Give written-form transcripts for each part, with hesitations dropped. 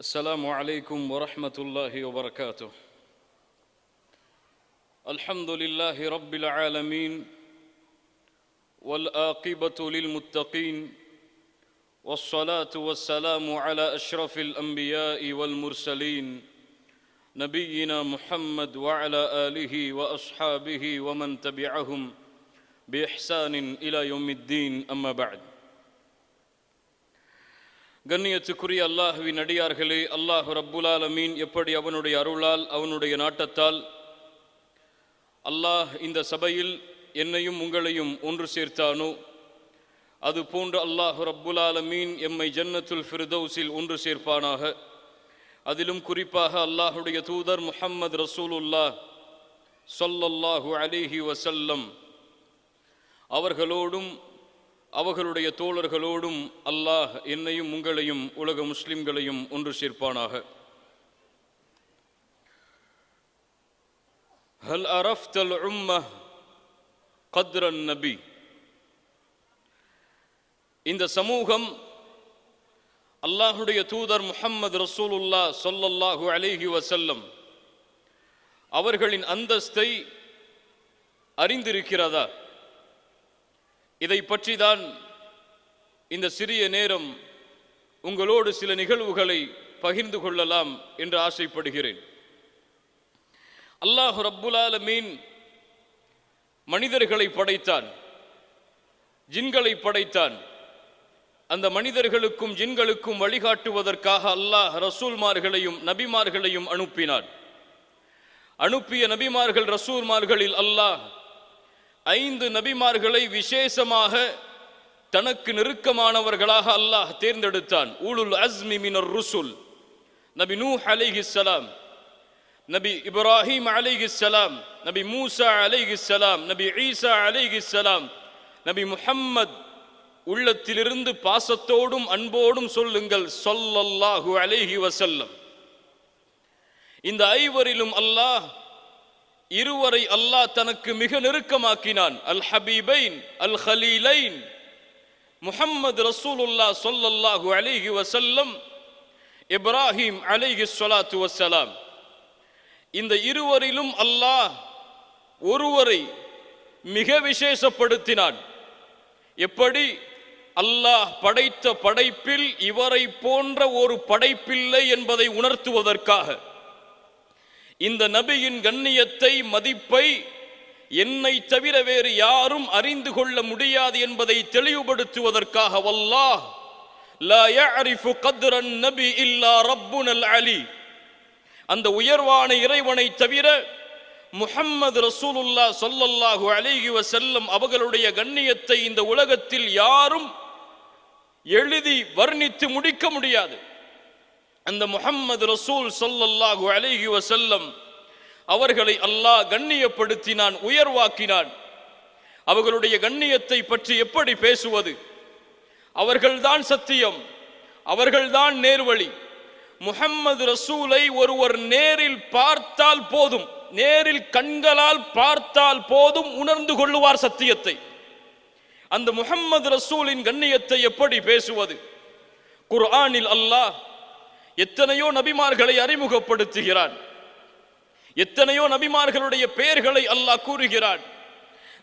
السلام عليكم ورحمة الله وبركاته. الحمد لله رب العالمين والعاقبة للمتقين والصلاة والسلام على أشرف الأنبياء والمرسلين نبينا محمد وعلى آله وأصحابه ومن تبعهم بإحسان إلى يوم الدين. أما بعد. கண்ணியத்துக்குரிய அல்லாஹ்வின் அடியார்களே, அல்லாஹ் ரப்புல் ஆலமீன் எப்படி அவனுடைய அருளால் அவனுடைய நாட்டத்தால் அல்லாஹ் இந்த சபையில் என்னையும் உங்களையும் ஒன்று சேர்த்தானோ, அதுபோன்று அல்லாஹ் ரப்புல் ஆலமீன் எம்மை ஜன்னத்துல் ஃபிர்தௌஸில் ஒன்று சேர்ப்பானாக. அதிலும் குறிப்பாக அல்லாஹுடைய தூதர் முஹம்மது ரசூலுல்லாஹ் ஸல்லல்லாஹு அலைஹி வஸல்லம் அவர்களோடும் அவர்களுடைய தோழர்களோடும் அல்லாஹ் என்னையும் உங்களையும் உலக முஸ்லிம்களையும் ஒன்று சேர்ப்பானாக. ஹல் அரஃப்தல் உம்மஹ் கத்ரன் நபி. இந்த சமூகம் அல்லாஹுடைய தூதர் முஹம்மது ரசூலுல்லாஹ் ஸல்லல்லாஹு அலைஹி வஸல்லம் அவர்களின் அந்தஸ்தை அறிந்திருக்கிறதா? இதை பற்றி தான் இந்த சிறிய நேரம் உங்களோடு சில நிகழ்வுகளை பகிர்ந்து கொள்ளலாம் என்று ஆசைப்படுகிறேன். அல்லாஹ் ரப்புல் ஆலமீன் மனிதர்களை படைத்தான், ஜின்களை படைத்தான். அந்த மனிதர்களுக்கும் ஜின்களுக்கும் வழிகாட்டுவதற்காக அல்லாஹ் ரசூல்மார்களையும் நபிமார்களையும் அனுப்பினான். அனுப்பிய நபிமார்கள் ரசூல்மார்களில் அல்லாஹ் 5 நபிமார்களை விசேஷமாக தனக்கு நெருக்கமானவர்களாக அல்லாஹ் தேர்ந்தெடுத்தான். ஊலுல் அஸ்மி மினர் ருசுல் நபி நூஹ் அலைஹிஸ்ஸலாம், நபி இப்ராஹிம் அலைஹிஸ்ஸலாம், நபி மூசா அலைஹிஸ்ஸலாம், நபி ஈசா அலைஹிஸ்ஸலாம், நபி முஹம்மத். உள்ளத்திலிருந்து பாசத்தோடும் அன்போடும் சொல்லுங்கள் ஸல்லல்லாஹு அலைஹி வஸல்லம். இந்த 5வரிலும் அல்லாஹ் இருவரை அல்லாஹ் தனக்கு மிக நெருக்கமாக்கினான். அல் ஹபீபைன் அல் ஹலீலைன் முஹம்மது ரசூலுல்லாஹ் ஸல்லல்லாஹு அலைஹி வஸல்லம், இப்ராஹிம் அலைஹி ஸலாத்து வஸ்ஸலாம். இந்த இருவரிலும் அல்லாஹ் ஒருவரை மிக விசேஷப்படுத்தினான். எப்படி? அல்லாஹ் படைத்த படைப்பில் இவரை போன்ற ஒரு படைப்பில்லை என்பதை உணர்த்துவதற்காக. இந்த நபியின் கண்ணியத்தை மதிப்பை என்னை தவிர வேறு யாரும் அறிந்து கொள்ள முடியாது என்பதை தெளிவுபடுத்துவதற்காக வல்லாஹ் லா யஅரிஃபு கத்ரன் நபி இல்லா ரப்புனல் அலி. அந்த உயர்வான இறைவனை தவிர முஹம்மது ரசூலுல்லாஹ் ஸல்லல்லாஹு அலைஹி வஸல்லம் அவர்களுடைய கண்ணியத்தை இந்த உலகத்தில் யாரும் எழுதி வர்ணித்து முடிக்க முடியாது. அந்த முஹம்மது ரசூல் ஸல்லல்லாஹு அலைஹி வஸல்லம் அவர்களை அல்லாஹ் கண்ணியப்படுத்தினான், உயர்வாக்கினான். அவர்களுடைய கண்ணியத்தை பற்றி எப்படி பேசுவது? அவர்கள்தான் சத்தியம், அவர்கள்தான் நேர்வழி. முஹம்மது ரசூலை ஒருவர் நேரில் பார்த்தால் போதும், நேரில் கண்களால் பார்த்தால் போதும் உணர்ந்து கொள்ளுவார் சத்தியத்தை. அந்த முஹம்மது ரசூலின் கண்ணியத்தை எப்படி பேசுவது? குர்ஆனில் அல்லாஹ் எத்தனையோ நபிமார்களை அறிமுகப்படுத்துகிறான், எத்தனையோ நபிமார்களுடைய பெயர்களை அல்லாஹ் கூறுகிறான்.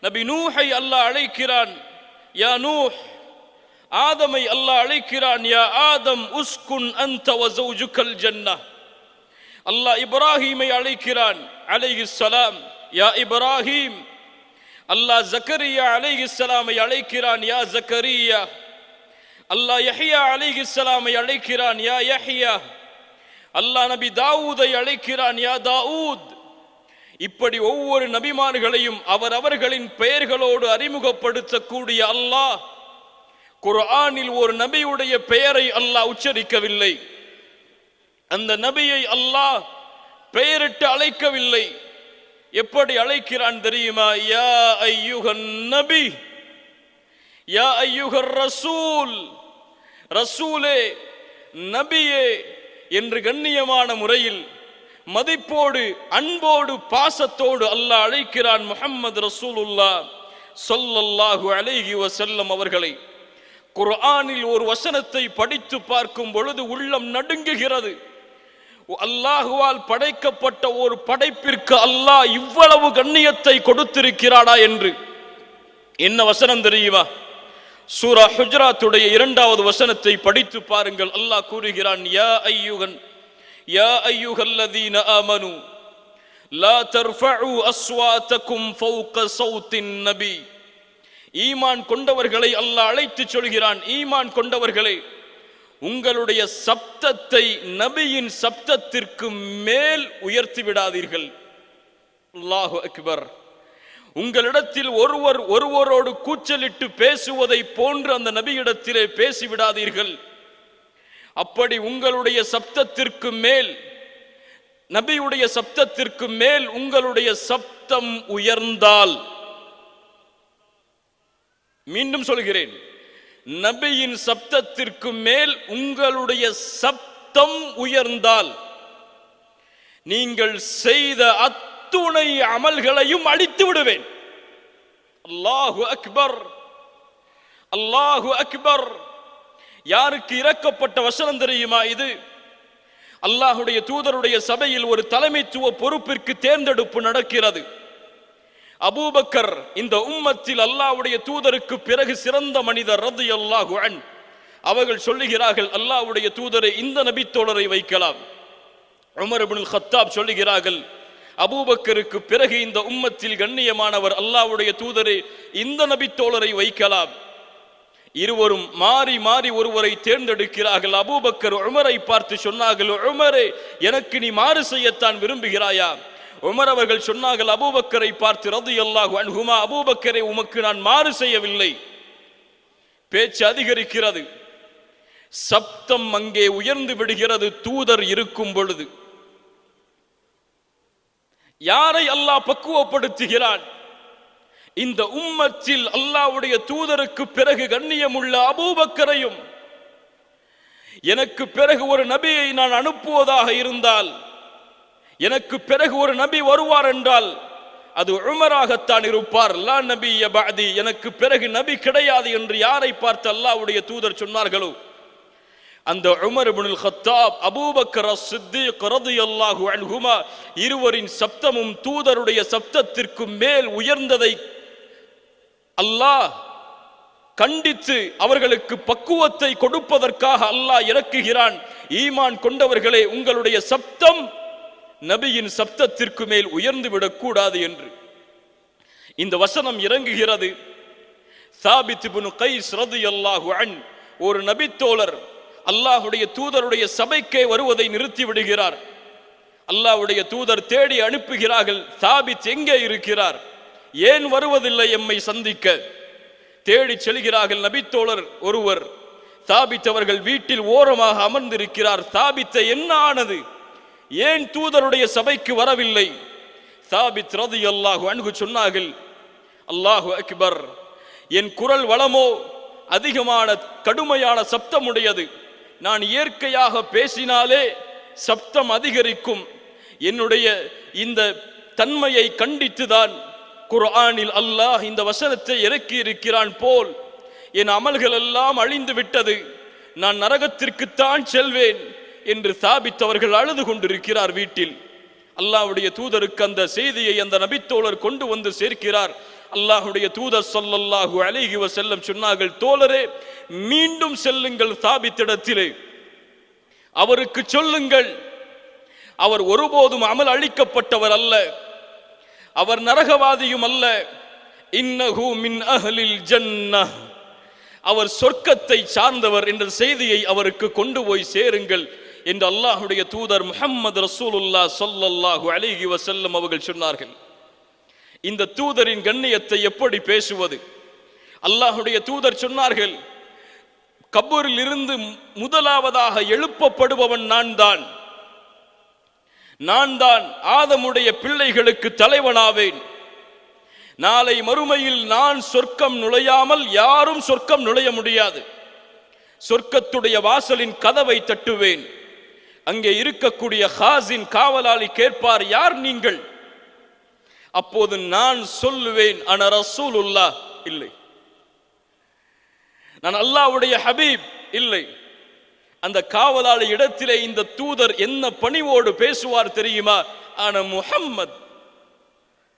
நபி நூஹை அல்லாஹ் அழைக்கிறான், யா நூஹ். ஆதமை அல்லாஹ் அழைக்கிறான், யா ஆதம் உஸ்குன் அன்த வ ஸௌஜுகல் ஜன்னah. அல்லாஹ் இப்ராஹீமை அழைக்கிறான் அலைஹிஸ்ஸலாம், யா இப்ராஹீம். அல்லாஹ் ஜக்கரியா அலைஹிஸ்ஸலாமை அழைக்கிறான், யா ஜக்கரியா. அல்லாஹ் யஹ்யா அலைஹிஸ்ஸலாமை அழைக்கிறான், யா யஹ்யா. அல்லாஹ் நபி தாவூதை அழைக்கிறான், யா தாவூத். இப்படி ஒவ்வொரு நபிமார்களையும் அவரவர்களின் பெயர்களோடு அறிமுகப்படுத்தக்கூடிய அல்லாஹ் குர்ஆனில் ஒரு நபியுடைய பெயரை அல்லாஹ் உச்சரிக்கவில்லை. அந்த நபியை அல்லாஹ் பெயரிட்டு அழைக்கவில்லை. எப்படி அழைக்கிறான் தெரியுமா? யா அய்யுஹன் நபி, யா அய்யுஹர் ரசூல். ரசூலே, நபியே என்று கண்ணியமான முறையில் மதிப்போடு அன்போடு பாசத்தோடு அல்லாஹ் அழைக்கிறான் முஹம்மது ரசூலுல்லாஹ் ஸல்லல்லாஹு அலைஹி வஸல்லம் அவர்களை. குர்ஆனில் ஒரு வசனத்தை படித்து பார்க்கும் பொழுது உள்ளம் நடுங்குகிறது. அல்லாஹுவால் படைக்கப்பட்ட ஒரு படைப்பிற்கு அல்லாஹ் இவ்வளவு கண்ணியத்தை கொடுத்திருக்கிறானா என்று. என்ன வசனம் தெரியுமா? சூரா ஹுஜராத்துடைய 2வது வசனத்தை படித்து பாருங்கள். அல்லாஹ் கூறுகிறான், யா அய்யுஹல்லதீன ஆமனு லா தர்ஃபஉ அஸ்வாத்தகும் ஃபௌக ஸௌத்தின் நபி. ஈமான் கொண்டவர்களை அல்லாஹ் அழைத்து சொல்கிறான், ஈமான் கொண்டவர்களே, உங்களுடைய சப்தத்தை நபியின் சப்தத்திற்கு மேல் உயர்த்தி விடாதீர்கள். அல்லாஹு அக்பர். உங்களிடத்தில் ஒருவரோடு கூச்சலிட்டு பேசுவதை போன்று அந்த நபியிடத்திலே பேசிவிடாதீர்கள். அப்படி உங்களுடைய சப்தத்திற்கு மேல், நபியுடைய சப்தத்திற்கு மேல் உங்களுடைய சப்தம் உயர்ந்தால், மீண்டும் சொல்கிறேன், நபியின் சப்தத்திற்கு மேல் உங்களுடைய சப்தம் உயர்ந்தால் நீங்கள் செய்த அத்துணை அமல்களையும் அழித்து விடுவேன். அல்லாஹு அக்பர், அல்லாஹு அக்பர். யாருக்கு இறக்கப்பட்ட வசனம் தெரியுமா இது? அல்லாஹுடைய தூதருடைய சபையில் ஒரு தலைமைத்துவ பொறுப்பிற்கு தேர்ந்தெடுப்பு நடக்கிறது. அபூபக்கர் இந்த உம்மத்தில் அல்லாஹ்வுடைய தூதருக்கு பிறகு சிறந்த மனிதர் ரலியல்லாஹு அன்ஹு. அவர்கள் சொல்லுகிறார்கள், அல்லாஹ்வுடைய தூதரை இந்த நபி தோழரை வைக்கலாம். உமர் இப்னுல் கத்தாப் சொல்லுகிறார்கள், அபூபக்கருக்கு பிறகு இந்த உம்மத்தில் கண்ணியமானவர் அல்லாஹ்வுடைய தூதரை இந்த நபி தோழரை வைக்கலாம். இருவரும் மாறி மாறி ஒருவரை தேர்ந்தெடுக்கிறார்கள். அபூபக்கர் உமரை பார்த்து சொன்னார்கள், உமரே, எனக்கு நீ மாறு செய்யத்தான் விரும்புகிறாயா? உமர் அவர்கள் சொன்னார்கள் அபூபக்கரை பார்த்து, ரலியல்லாஹு அன்ஹுமா, அபூபக்கரை, உமக்கு நான் மாறு செய்யவில்லை. பேச்சு அதிகரிக்கிறது, சப்தம் அங்கே உயர்ந்து விடுகிறது. தூதர் இருக்கும் பொழுது யாரை அல்லாஹ் பக்குவப்படுத்துகிறான்? இந்த உம்மத்தில் அல்லாஹ்வுடைய தூதருக்கு பிறகு கண்ணியமுள்ள அபூபக்கரையும், எனக்கு பிறகு ஒரு நபியை நான் அனுப்புவதாக இருந்தால், எனக்கு பிறகு ஒரு நபி வருவார் என்றால் அது உமராகத்தான் இருப்பார். லா நபிய பஅதி, எனக்கு பிறகு நபி கிடையாது என்று யாரை பார்த்து அல்லாஹ்வுடைய தூதர் சொன்னார்களோ அந்த உமர் இப்னுல் கத்தாப், அபூபக்கர் அஸ்-சித்தீக் ரலியல்லாஹு அன்ஹுமா இருவரின் சப்தமும் தூதருடைய சப்தத்திற்கு மேல் உயர்ந்ததை அல்லாஹ் கண்டித்து அவர்களுக்கு பக்குவத்தை கொடுப்பதற்காக அல்லாஹ் இறக்குகிறான், ஈமான் கொண்டவர்களே, உங்களுடைய சப்தம் நபியின் சப்தத்திற்கு மேல் உயர்ந்து விடக்கூடாது என்று. இந்த வசனம் இறங்குகிறது. சாபித் இப்னு கைஸ் ரலியல்லாஹு அன்ஹு ஒரு நபி தோழர் அல்லாஹ்வுடைய தூதருடைய சபைக்கே வருவதை நிறுத்தி விடுகிறார். அல்லாஹ்வுடைய தூதர் தேடி அனுப்புகிறார்கள், சாபித் எங்கே இருக்கிறார், ஏன் வருவதில்லை எம்மை சந்திக்க? தேடி செல்கிறார்கள். நபி தோழர் ஒருவர், சாபித் அவர்கள் வீட்டில் ஓரமாக அமர்ந்திருக்கிறார். சாபித்தை என்ன ஆனது, ஏன் தூதருடைய சபைக்கு வரவில்லை? சாபித் ரலியல்லாஹு அன்ஹு சொன்னார்கள், அல்லாஹு அக்பர், என் குரல் வளமோ அதிகமான கடுமையான சப்தமுடையது. நான் இயற்கையாக பேசினாலே சப்தம் அதிகரிக்கும். என்னுடைய இந்த தன்மையை கண்டித்துதான் குர்ஆனில் அல்லாஹ் இந்த வசனத்தை இறக்கி இருக்கிறான் போல் என் அமல்கள் எல்லாம் அழிந்து விட்டது, நான் நரகத்திற்குத்தான் செல்வேன் என்று சாபித் அவர்கள் அழுது கொண்டிருக்கிறார் வீட்டில். அல்லாஹ்வுடைய தூதருக்கு அந்த செய்தியை அந்த நபித்தோழர் கொண்டு வந்து சேர்க்கிறார். அல்லாஹ்வுடைய தூதர் ஸல்லல்லாஹு அலைஹி வஸல்லம் சொன்னார்கள், தோழரே, மீண்டும் செல்லுங்கள் சாபித்திடத்திலே, அவருக்கு சொல்லுங்கள், அவர் ஒருபோதும் அமல் அழிக்கப்பட்டவர் அல்ல, அவர் நரகவாதியும் அல்ல, இன்னஹு மின் அஹ்லில் ஜன்னஹ், அவர் சொர்க்கத்தை சார்ந்தவர் என்ற செய்தியை அவருக்கு கொண்டு போய் சேருங்கள் என்று அல்லாஹ்வுடைய தூதர் முஹம்மது ரசூலுல்லாஹ் ஸல்லல்லாஹு அலைஹி வஸல்லம் அவர்கள் சொன்னார்கள். இந்த தூதரின் கண்ணியத்தை எப்படி பேசுவது? அல்லாஹ்வுடைய தூதர் சொன்னார்கள், கபூரில் இருந்து முதலாவதாக எழுப்பப்படுபவன் நான் தான் ஆதமுடைய பிள்ளைகளுக்கு தலைவனாவேன். நாளை மறுமையில் நான் சொர்க்கம் நுழையாமல் யாரும் சொர்க்கம் நுழைய முடியாது. சொர்க்கத்துடைய வாசலின் கதவை தட்டுவேன். அங்கே இருக்கக்கூடிய ஹாசின் காவலாளி கேட்பார், யார் நீங்கள்? அப்போது நான் சொல்லுவேன், அன ரசூலுல்லாஹ், இல்லை, நான் அல்லாஹ்வுடைய ஹபீப் இல்லை. அந்த காவலாளி இடத்திலே இந்த தூதர் என்ன பணிவோடு பேசுவார் தெரியுமா? ஆனா முஹம்மத்,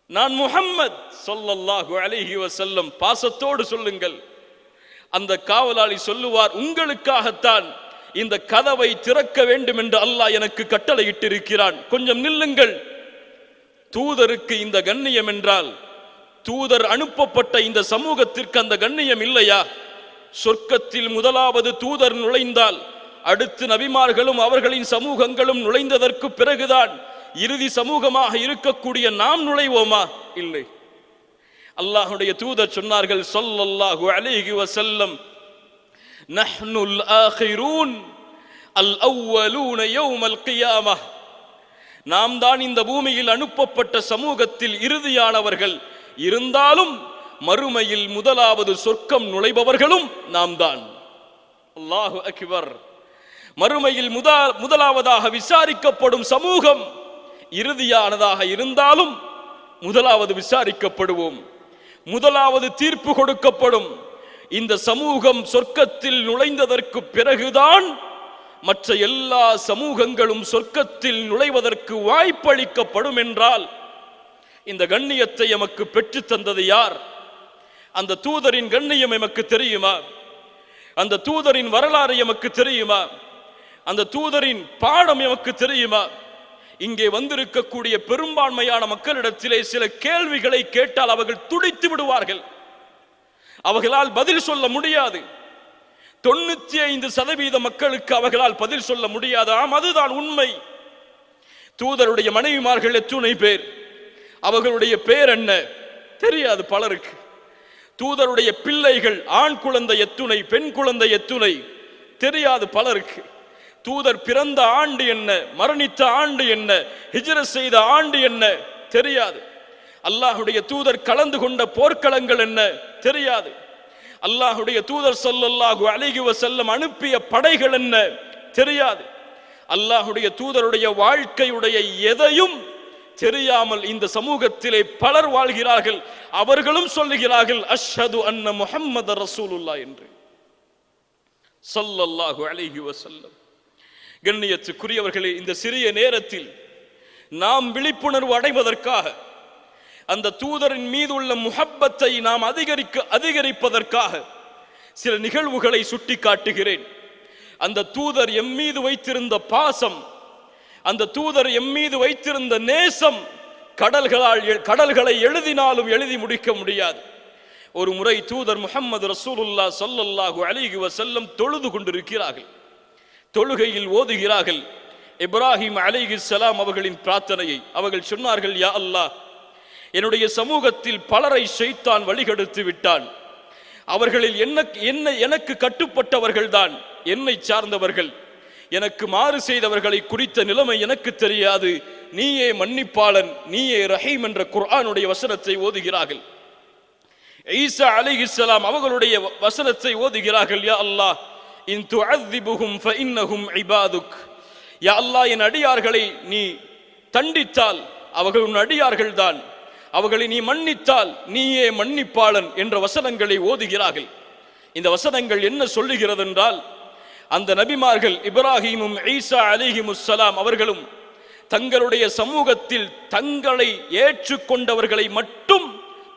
நான் முஹம்மத் ஸல்லல்லாஹு அலைஹி வஸல்லம். பாசத்தோடு சொல்லுங்கள். அந்த காவலாளி சொல்லுவார், உங்களுக்காகத்தான் இந்த கதவை திறக்க வேண்டும் என்று அல்லாஹ் எனக்கு கட்டளையிட்டிருக்கிறான். கொஞ்சம் நில்லுங்கள். தூதருக்கு இந்த கண்ணியம் என்றால் தூதர் அனுப்பப்பட்ட இந்த சமூகத்திற்கு அந்த கண்ணியம் இல்லையா? சொர்க்கத்தில் முதலாவது தூதர் நுழைந்தால் அடுத்து நபிமார்களும் அவர்களின் சமூகங்களும் நுழைந்ததற்கு பிறகுதான் இறுதி சமூகமாக இருக்கக்கூடிய நாம் நுழைவோமா? இல்லை. அல்லாஹ்வுடைய தூதர் சொன்னார்கள் ஸல்லல்லாஹு அலைஹி வஸல்லம், நஹ்னுல் ஆகிரூன் அல் அவ்வலூன யௌமல் கியாமஹ். நாம் தான் இந்த பூமியில் அனுப்பப்பட்ட சமூகத்தில் இறுதியானவர்கள். இருந்தாலும் மறுமையில் முதலாவது சொர்க்கம் நுழைபவர்களும் நாம் தான். அல்லாஹு அக்பர். மறுமையில் முதலாவதாக விசாரிக்கப்படும் சமூகம் இறுதியானதாக இருந்தாலும் முதலாவது விசாரிக்கப்படுவோம், முதலாவது தீர்ப்பு கொடுக்கப்படும். இந்த சமூகம் சொர்க்கத்தில் நுழைந்ததற்கு பிறகுதான் மற்ற எல்லா சமூகங்களும் சொர்க்கத்தில் நுழைவதற்கு வாய்ப்பளிக்கப்படும் என்றால் இந்த கண்ணியத்தை எமக்கு பெற்று தந்தது யார்? அந்த தூதரின் கண்ணியம் எமக்கு தெரியுமா? அந்த தூதரின் வரலாறு எமக்கு தெரியுமா? அந்த தூதரின் பாடம் எமக்கு தெரியுமா? இங்கே வந்திருக்கக்கூடிய பெரும்பான்மையான மக்களிடத்திலே சில கேள்விகளை கேட்டால் அவர்கள் துடித்து விடுவார்கள். அவர்களால் பதில் சொல்ல முடியாது. 95% மக்களுக்கு அவர்களால் பதில் சொல்ல முடியாது. ஆம், அதுதான் உண்மை. தூதருடைய மனைவிமார்கள் எத்துணை பேர்? அவர்களுடைய பேர் என்ன தெரியாது பலருக்கு. தூதருடைய பிள்ளைகள், ஆண் குழந்தை எத்துணை, பெண் குழந்தை எத்துணை தெரியாது பலருக்கு. தூதர் பிறந்த ஆண்டு என்ன, மரணித்த ஆண்டு என்ன, ஹிஜ்ரத் செய்த ஆண்டு என்ன தெரியாது. அல்லாஹ்வுடைய தூதர் கலந்து கொண்ட போர்க்களங்கள் என்ன தெரியாது. அல்லாஹ்வுடைய தூதர் ஸல்லல்லாஹு அலைஹி வஸல்லம் அனுப்பிய படைகள் என்ன தெரியாது. அல்லாஹ்வுடைய தூதருடைய வாழ்க்கையுடைய எதையும் தெரியாமல் இந்த சமூகத்திலே பலர் வாழ்கிறார்கள். அவர்களும் சொல்லுகிறார்கள் அஷ்ஹது அன்ன முஹம்மது ரசூலுல்லாஹ் என்று ஸல்லல்லாஹு அலைஹி வஸல்லம். கண்ணியத்துக்குரியவர்களே, இந்த சிறிய நேரத்தில் நாம் விழிப்புணர்வு அடைவதற்காக, அந்த தூதரின் மீது உள்ள முஹப்பத்தை நாம் அதிகரிப்பதற்காக சில நிகழ்வுகளை சுட்டி காட்டுகிறேன். அந்த தூதர் எம் மீது வைத்திருந்த பாசம், அந்த தூதர் எம் மீது வைத்திருந்த நேசம் கடல்களை எழுதினாலும் எழுதி முடிக்க முடியாது. ஒரு முறை தூதர் முஹம்மது ரசூலுல்லாஹ் ஸல்லல்லாஹு அலைஹி வஸல்லம் தொழுது கொண்டிருக்கிறார்கள். தொழுகையில் ஓதுகிறார்கள் இப்ராஹிம் அலைஹிஸ்ஸலாம் அவர்களின் பிரார்த்தனையை. அவர்கள் சொன்னார்கள், யா அல்லாஹ், என்னுடைய சமூகத்தில் பலரை ஷைத்தான் வழிகெடுத்து விட்டான். அவர்களில் எனக்கு கட்டுப்பட்டவர்கள்தான் என்னை சார்ந்தவர்கள். எனக்கு மாறு செய்தவர்களை குறித்த நிலைமை எனக்கு தெரியாது. நீயே மன்னிப்பாளன், நீயே ரஹீம் என்ற குர்ஆனுடைய வசனத்தை ஓதுகிறார்கள். ஈசா அலைஹிஸ்ஸலாம் அவர்களுடைய வசனத்தை ஓதுகிறார்கள். யா அல்லாஹ், இன் துஅذிபுஹும் ஃபஇன்னஹும் இபாதுக். யா அல்லாஹ், என் அடியார்களை நீ தண்டித்தால் அவர்கள் உன் அடியார்கள் தான், அவர்களை நீ மன்னித்தால் நீயே மன்னிப்பாளன் என்ற வசனங்களை ஓதுகிறார்கள். இந்த வசனங்கள் என்ன சொல்லுகிறது என்றால், அந்த நபிமார்கள் இப்ராஹிமும் ஈசா அலைஹிமுஸ்ஸலாம் அவர்களும் தங்களுடைய சமூகத்தில் தங்களை ஏற்றுக்கொண்டவர்களை மட்டும்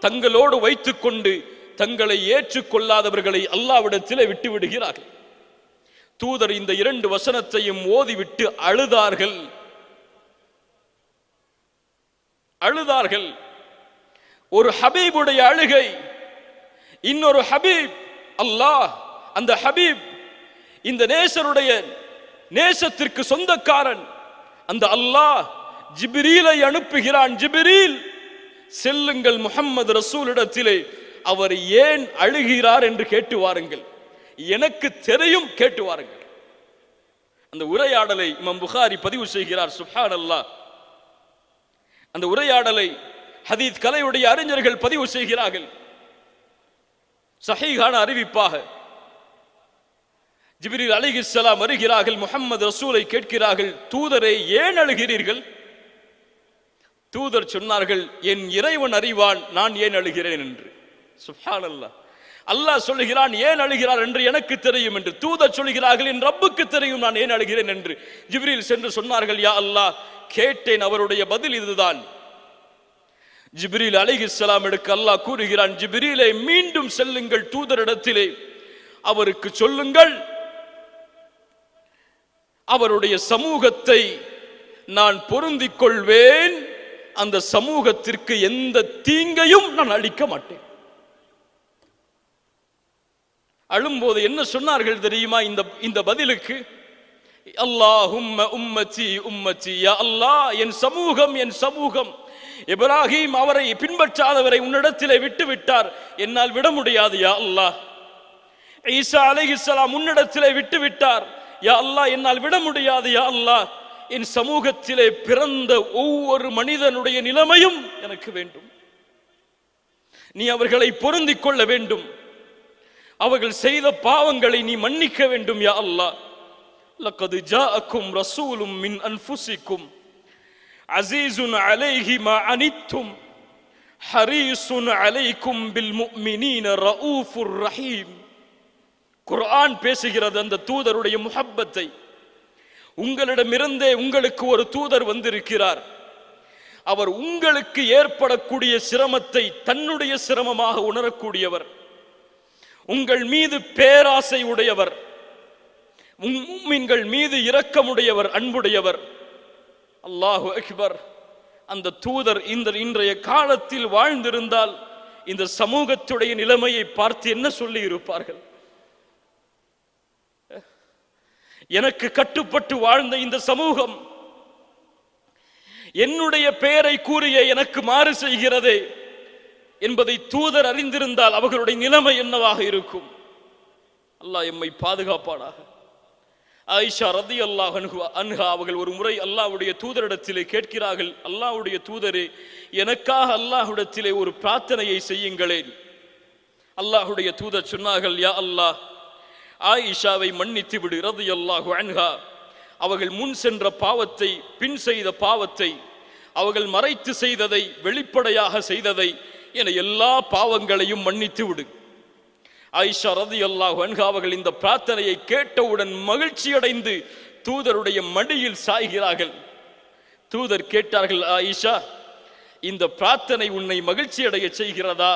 தங்களோடு வைத்துக்கொண்டு தங்களை ஏற்றுக்கொள்ளாதவர்களை அல்லாஹ்விடத்திலே விட்டு விடுகிறார்கள். தூதர் இந்த 2 வசனத்தையும் ஓதிவிட்டு அழுதார்கள். ஒரு ஹபீபுடைய அழுகை, இன்னொரு ஹபீப் அல்லாஹ். அந்த ஹபீப் இந்த நேசருடைய நேசத்திற்கு சொந்தக்காரன். அந்த அல்லாஹ் ஜிப்ரீலை அனுப்புகிறான். ஜிப்ரீல், செல்லுங்கள் முஹம்மது ரசூலிடத்திலே, அவர் ஏன் அழுகிறார் என்று கேட்டு வாருங்கள், எனக்கு தெரியும், கேட்டு வாருங்கள். அந்த உரையாடலை இமாம் புகாரி பதிவு செய்கிறார். சுப்ஹானல்லாஹ். அந்த உரையாடலை ஹதீஸ் கலையுடைய அறிஞர்கள் பதிவு செய்கிறார்கள். சஹீஹான அறிவிப்பாக ஜிப்ரீல் அலைஹிஸ்ஸலாம் வருகிறார்கள். முஹம்மது ரசூலை கேட்கிறார்கள், தூதரே ஏன் அழுகிறீர்கள்? தூதர் சொன்னார்கள், என் இறைவன் அறிவான் நான் ஏன் அழுகிறேன் என்று. சுப்ஹானல்லாஹ். அல்லாஹ் சொல்லுகிறான், ஏன் அழுகிறார் என்று எனக்கு தெரியும் என்று. தூதர் சொல்கிறார்கள், என் ரப்புக்கு தெரியும் நான் ஏன் அழுகிறேன் என்று. ஜிப்ரீல் சென்று சொன்னார்கள், யா அல்லாஹ், கேட்டேன், அவருடைய பதில் இதுதான். ஜிப்ரீல் அலைஹிஸ்ஸலாம் எடுக்க அல்லாஹ் கூறுகிறான், ஜிப்ரீலே, மீண்டும் செல்லுங்கள் தூதரிடத்திலே, அவருக்கு சொல்லுங்கள், அவருடைய சமூகத்தை நான் பொருந்திக் கொள்வேன், அந்த சமூகத்திற்கு எந்த தீங்கையும் நான் அளிக்க மாட்டேன். அழும்போது என்ன சொன்னார்கள் தெரியுமா? இந்த பதிலுக்கு, அல்லாஹும்ம உம்மதி உம்மதி, யா அல்லாஹ், என் சமூகம் என் சமூகம். இப்ராஹிம் அவரை பின்பற்றாதவரை உன்னிடத்திலே விட்டு விட்டார், என்னால் விட முடியாது யா அல்லாஹ். ஈசா அலைஹிஸ்ஸலாம் உன்னிடத்திலே விட்டு விட்டார், யா அல்லாஹ், என்னால் விட முடியாது யா அல்லாஹ். என் சமூகத்திலே பிறந்த ஒவ்வொரு மனிதனுடைய நிலைமையும் எனக்கு வேண்டும். நீ அவர்களை பொருந்திக் கொள்ள வேண்டும், அவர்கள் செய்த பாவங்களை நீ மன்னிக்க வேண்டும் யா அல்லாஹ். லக்கது ஜாஅக்கும் ரசூலும் மின் அன்ஃபுசிக்கும் அஸீஸுன் அலைஹி மா அனித்தும் ஹரீஸுன் அலைக்கும் பில் முஃமினீன ரഊஃபுர் ரஹீம். குர்ஆன் பேசுகிறது அந்த தூதருடைய முஹப்பத்தை. உங்களிடமிருந்தே உங்களுக்கு ஒரு தூதர் வந்திருக்கிறார், அவர் உங்களுக்கு ஏற்படக்கூடிய சிரமத்தை தன்னுடைய சிரமமாக உணரக்கூடியவர், உங்கள் மீது பேராசை உடையவர், முஃமின்கள் மீது இரக்கமுடையவர், அன்புடையவர். அல்லாஹு அக்பர். அந்த தூதர் இன்றைய காலத்தில் வாழ்ந்திருந்தால் இந்த சமூகத்துடைய நிலைமையை பார்த்து என்ன சொல்லி இருப்பார்கள்? எனக்கு கட்டுப்பட்டு வாழ்ந்த இந்த சமூகம் என்னுடைய பெயரை கூறிய எனக்கு மாறு செய்கிறதே என்பதை தூதர் அறிந்திருந்தால் அவர்களுடைய நிலைமை என்னவாக இருக்கும்? அல்லாஹ் எம்மை பாதுகாப்பானாக. ஆயிஷா ரலியல்லாஹு அன்ஹா அவர்கள் ஒரு முறை அல்லாஹ்வுடைய தூதரிடத்திலே கேட்கிறார்கள், அல்லாஹ்வுடைய தூதரே, எனக்காக அல்லாஹ்விடத்திலே ஒரு பிரார்த்தனையை செய்யுங்களேன். அல்லாஹ்வுடைய தூதர் சொன்னார்கள், யா அல்லாஹ், ஆயிஷாவை மன்னித்து விடு ரலியல்லாஹு அன்ஹா. அவர்கள் முன் சென்ற பாவத்தை, பின் செய்த பாவத்தை, அவர்கள் மறைத்து செய்ததை, வெளிப்படையாக செய்ததை என எல்லா பாவங்களையும் மன்னித்து விடு. ஆயிஷா ரலியல்லாஹு அன்ஹா அவர்கள் இந்த பிரார்த்தனையை கேட்டவுடன் மகிழ்ச்சி அடைந்து தூதருடைய மடியில் சாய்கிறார்கள். தூதர் கேட்டார்கள், ஆயிஷா, இந்த பிரார்த்தனை உன்னை மகிழ்ச்சி அடைய செய்கிறதா?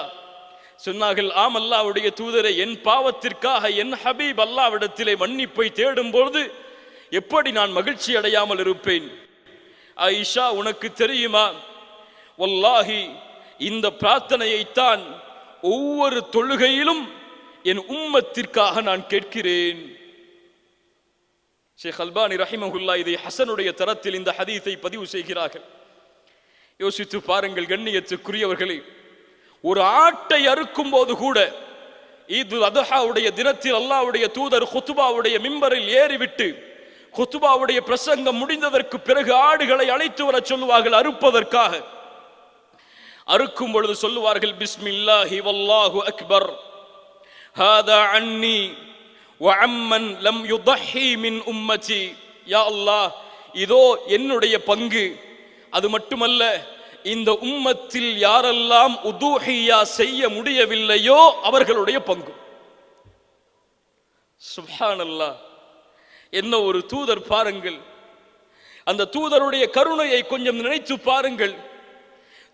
சொன்னார்கள், ஆம் அல்லாஹ்வுடைய தூதரே, என் பாவத்திற்காக என் ஹபீப் அல்லாஹ்விடத்திலே மன்னிப்பை தேடும்போது எப்படி நான் மகிழ்ச்சி அடையாமல் இருப்பேன்? ஆயிஷா, உனக்கு தெரியுமா, வல்லாஹி இந்த பிரார்த்தனையைத்தான் ஒவ்வொரு தொழுகையிலும் என் உம்மத்திற்காக நான் கேட்கிறேன். ஷேக் அல்பானி ரஹிமஹுல்லாஹ் இதை ஹசனுடைய தரத்தில் இந்த ஹதீஸை பதிவு செய்கிறார்கள். யோசித்து பாருங்கள் கண்ணியத்துக்குரியவர்களே, ஒரு ஆட்டை அறுக்கும் போது கூட ஈது அதஹாவுடைய தினத்தில் அல்லாஹ்வுடைய தூதர் குத்பாவுடைய மிம்பரில் ஏறிவிட்டு குத்பாவுடைய பிரசங்கம் முடிந்ததற்கு பிறகு ஆடுகளை அழைத்து வர சொல்லுவார்கள் அறுப்பதற்காக. அறுக்கும் பொழுது சொல்லுவார்கள், பிஸ்மில்லாஹி வல்லாஹு அக்பர், ஹாதா அன்னி வ அம்மன் லம் யுதஹி மின் உம்மதி. யா அல்லாஹ், இதோ என்னுடைய பங்கு, அது மட்டுமல்ல, இந்த உம்மத்தில் யாரெல்லாம் உதூஹியா செய்ய முடியவில்லையோ அவர்களுடைய பங்கு. சுப்ஹானல்லாஹ், என்ன ஒரு தூதர் பாருங்கள். அந்த தூதருடைய கருணையை கொஞ்சம் நினைத்து பாருங்கள்.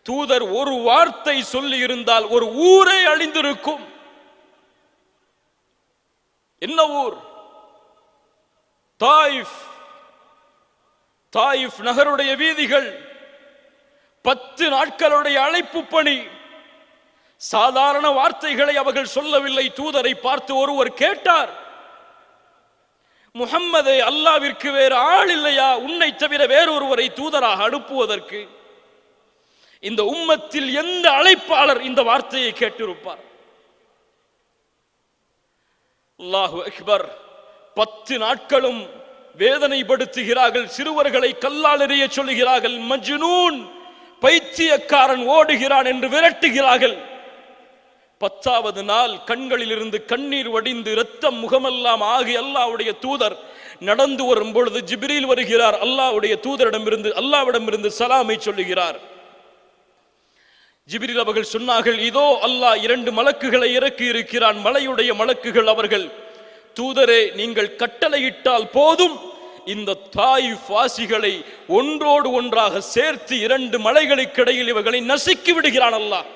தூதர் ஒரு வார்த்தை சொல்லி இருந்தால் ஒரு ஊரே அழிந்திருக்கும். என்ன ஊர்? தாயிஃப். தாயிஃப் நகருடைய வீதிகள் 10 நாட்களுடைய அழைப்பு பணி. சாதாரண வார்த்தைகளை அவர்கள் சொல்லவில்லை. தூதரை பார்த்து ஒருவர் கேட்டார், முஹம்மதே, அல்லாஹ்விற்கு வேறு ஆள் இல்லையா உன்னை தவிர வேறொருவரை தூதராக அனுப்புவதற்கு? இந்த உம்மத்தில் எந்த அழைப்பாளர் இந்த வார்த்தையை கேட்டிருப்பார்? அல்லாஹு அக்பர். 10 நாட்களும் வேதனைப்படுத்துகிறார்கள். சிறுவர்களை கல்லால் எறிய சொல்லுகிறார்கள். மஜ்னூன், பைத்தியக்காரன் ஓடுகிறான் என்று விரட்டுகிறார்கள். 10வது நாள் கண்களில் இருந்து கண்ணீர் வடிந்து இரத்தம் முகமெல்லாம் ஆகி அல்லாஹ்வுடைய தூதர் நடந்து வரும் பொழுது ஜிப்ரீல் வருகிறார். அல்லாஹ்வுடைய தூதரிடமிருந்து அல்லாஹ்விடமிருந்து சலாமை சொல்லுகிறார். ஜிப்ரீல் அவர்கள் சொன்னார்கள், இதோ அல்லாஹ் 2 மலக்குகளை இறக்கி இருக்கிறான், மலையுடைய மலக்குகள். அவர்கள், தூதரே, நீங்கள் கட்டளையிட்டால் போதும், இந்த தாயிஃப் வாசிகளை ஒன்றோடு ஒன்றாக சேர்த்து 2 மலைகளுக்கு இடையில் இவர்களை நசுக்கி விடுகிறான் அல்லாஹ்.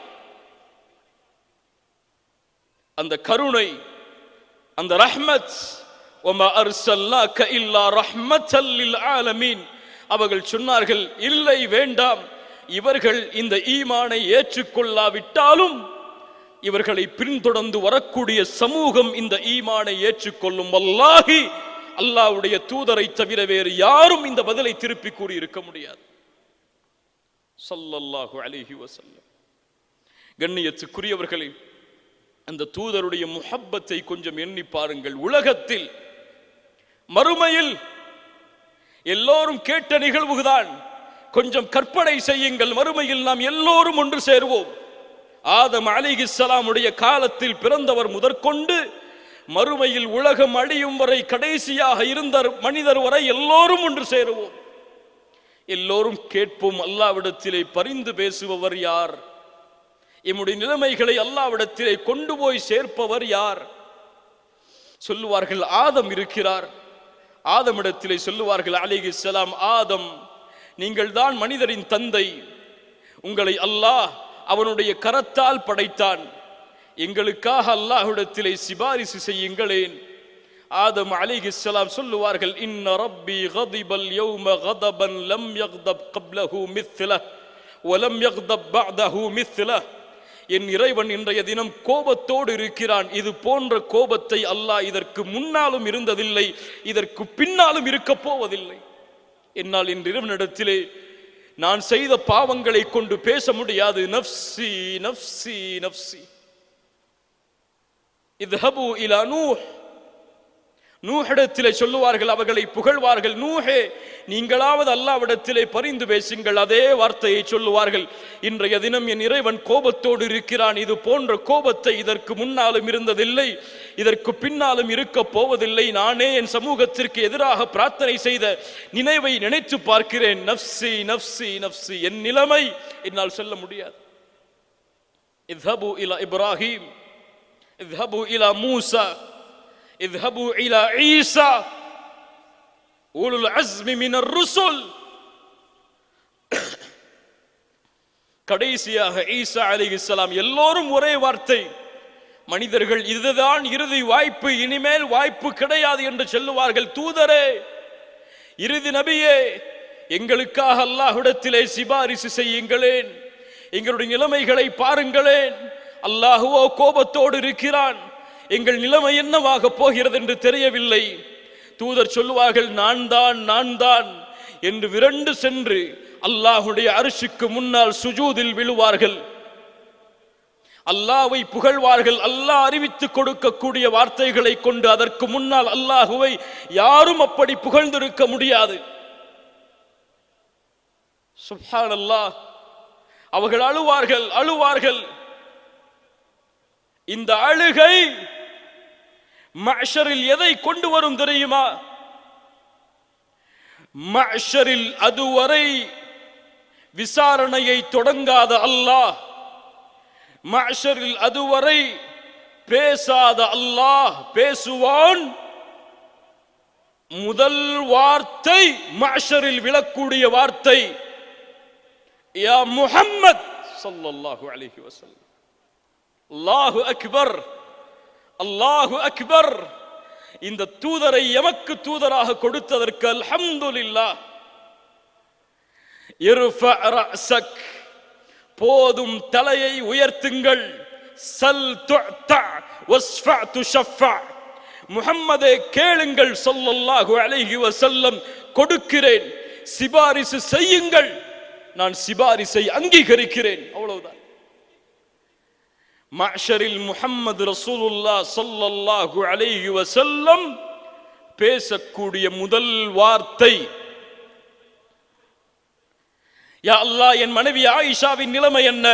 அந்த கருணை, அந்த ரஹ்மத், வமா அர்சல்னாக இல்லா ரஹ்மத்தல் லில் ஆலமீன். அவர்கள் சொன்னார்கள், இல்லை, வேண்டாம், இவர்கள் இந்த ஈமானை ஏற்றுக்கொள்ளாவிட்டாலும் இவர்களை பின்தொடர்ந்து வரக்கூடிய சமூகம் இந்த ஈமானை ஏற்றுக்கொள்ளும். வல்லாஹி, அல்லாஹ்வுடைய தூதரை தவிர வேறு யாரும் இந்த பதிலை திருப்பி கூறி இருக்க முடியாது. ஸல்லல்லாஹு அலைஹி வஸல்லம். கண்ணியத்துக்குரியவர்களே, அந்த தூதருடைய முஹப்பத்தை கொஞ்சம் எண்ணி பாருங்கள். உலகத்தில், மறுமையில் எல்லோரும் கேட்ட நிகழ்வுதான். கொஞ்சம் கற்பனை செய்யுங்கள், மறுமையில் நாம் எல்லோரும் ஒன்று சேருவோம். ஆதம் அலைஹிஸ்ஸலாமுடைய காலத்தில் பிறந்தவர் முதற்கொண்டு மறுமையில் உலகம் அழியும் வரை கடைசியாக இருந்த மனிதர் வரை எல்லோரும் ஒன்று சேருவோம். எல்லோரும் கேட்போம், அல்லாஹ்விடத்திலே பரிந்து பேசுபவர் யார்? எம்முடைய நிலைமைகளை அல்லாஹ்விடத்திலே கொண்டு போய் சேர்ப்பவர் யார்? சொல்லுவார்கள், ஆதம் இருக்கிறார். ஆதமிடத்திலே சொல்லுவார்கள் அலைஹிஸ்ஸலாம், ஆதம், நீங்கள் தான் மனிதரின் தந்தை. உங்களை அல்லாஹ் அவனுடைய கரத்தால் படைத்தான். எங்களுக்காக அல்லாஹ்விடத்திலே சிபாரிசு செய்யுங்களேன். ஆதம் அலைஹிஸ்ஸலாம் சொல்லுவார்கள், இன்ன ரப்பி கதிபல் யௌம கதபன் லம் யக்தப் கப்லஹு மித்லஹ் வலம் யக்தப் பஅதஹு மித்லஹ். என் இறைவன் இன்றைய தினம் கோபத்தோடு இருக்கிறான். இது போன்ற கோபத்தை அல்லாஹ் இதற்கு முன்னாலும் இருந்ததில்லை, இதற்கு பின்னாலும் இருக்க போவதில்லை. என்னால் இன்று இறைவனிடத்திலே நான் செய்த பாவங்களை கொண்டு பேச முடியாது. நஃப்ஸி நஃப்ஸி நஃப்ஸி. இத்ஹபு இலா நூஹ். நூஹிடத்திலே சொல்லுவார்கள், அவர்களை புகழ்வார்கள், நூஹே, நீங்களாவது அல்லாஹ்விடத்திலே பரிந்து பேசுங்கள். அதே வார்த்தையை சொல்லுவார்கள், இன்றைய தினம் என் இறைவன் கோபத்தோடு இருக்கிறான். இது போன்ற கோபத்தை இதற்கு முன்னாலும் இருந்ததில்லை, இதற்கு பின்னாலும் இருக்க போவதில்லை. நானே என் சமூகத்திற்கு எதிராக பிரார்த்தனை செய்த நினைவை நினைத்து பார்க்கிறேன். நஃப்ஸி நஃப்ஸி நஃப்ஸி. என் நிலைமை என்னால் சொல்ல முடியாது. இத்ஹபு இலா இப்ராஹிம், இத்ஹபு இலா மூசா, இத்ஹபு இலா ஈசா உலுல் அஸ்மி மினர் ருசுல். கடைசியாக ஈசா அலைஹிஸ்ஸலாம். எல்லோரும் ஒரே வார்த்தை, மனிதர்கள் இதுதான் இறுதி வாய்ப்பு, இனிமேல் வாய்ப்பு கிடையாது என்று சொல்லுவார்கள். தூதரே, இறுதி நபியே, எங்களுக்காக அல்லாஹ்விடத்திலே சிபாரிசு செய்யுங்களேன். எங்களுடைய நிலைமைகளை பாருங்களேன். அல்லாஹுவோ கோபத்தோடு இருக்கிறான். எங்கள் நிலைமை என்னவாக போகிறது என்று தெரியவில்லை. தூதர் சொல்லுவார்கள், நான் தான் என்று விரண்டு சென்று அல்லாஹுடைய அர்ஷுக்கு முன்னால் சுஜூதில் விழுவார்கள். அல்லாஹ்வை புகழ்வார்கள். அல்லாஹ் அறிவித்துக் கொடுக்கக்கூடிய வார்த்தைகளை கொண்டு அதற்கு முன்னால் அல்லாஹுவை யாரும் அப்படி புகழ்ந்திருக்க முடியாது. சுப்ஹானல்லாஹ். அவர்கள் அழுவார்கள். இந்த அழுகை மஹ்ஷரில் எதை கொண்டு வரும் தெரியுமா? மஹ்ஷரில் அதுவரை விசாரணையை தொடங்காத அல்லாஹ், மஹ்ஷரில் அதுவரை பேசாத அல்லாஹ் பேசுவான். முதல் வார்த்தை மஹ்ஷரில் விழக்கூடிய வார்த்தை, யா முஹம்மத் ஸல்லல்லாஹு அலைஹி வஸல்லம். அல்லாஹு அக்பர், அல்லாஹு அக்பர். இந்த தூதரை எமக்கு தூதராக கொடுத்ததற்கு அல்ஹம்துலில்லாஹ். இர்ஃபா ரஅஸக், போதும் தலையை உயர்த்துங்கள். சல் துஅதா வஸ்ஃபா துஷஃபா. முஹம்மதே, கேளுங்கள் ஸல்லல்லாஹு அலைஹி வஸல்லம், கொடுக்கிறேன். சிபாரிசு செய்யுங்கள், நான் சிபாரிசை அங்கீகரிக்கிறேன். அவ்வளவுதான். மஹ்ஷரில் முஹம்மது ரசூலுல்லாஹ் ஸல்லல்லாஹு அலைஹி வஸல்லம் பேசக்கூடிய முதல் வார்த்தை, யா அல்லாஹ், என் மனைவி ஆயிஷாவின் நிலைமை என்ன?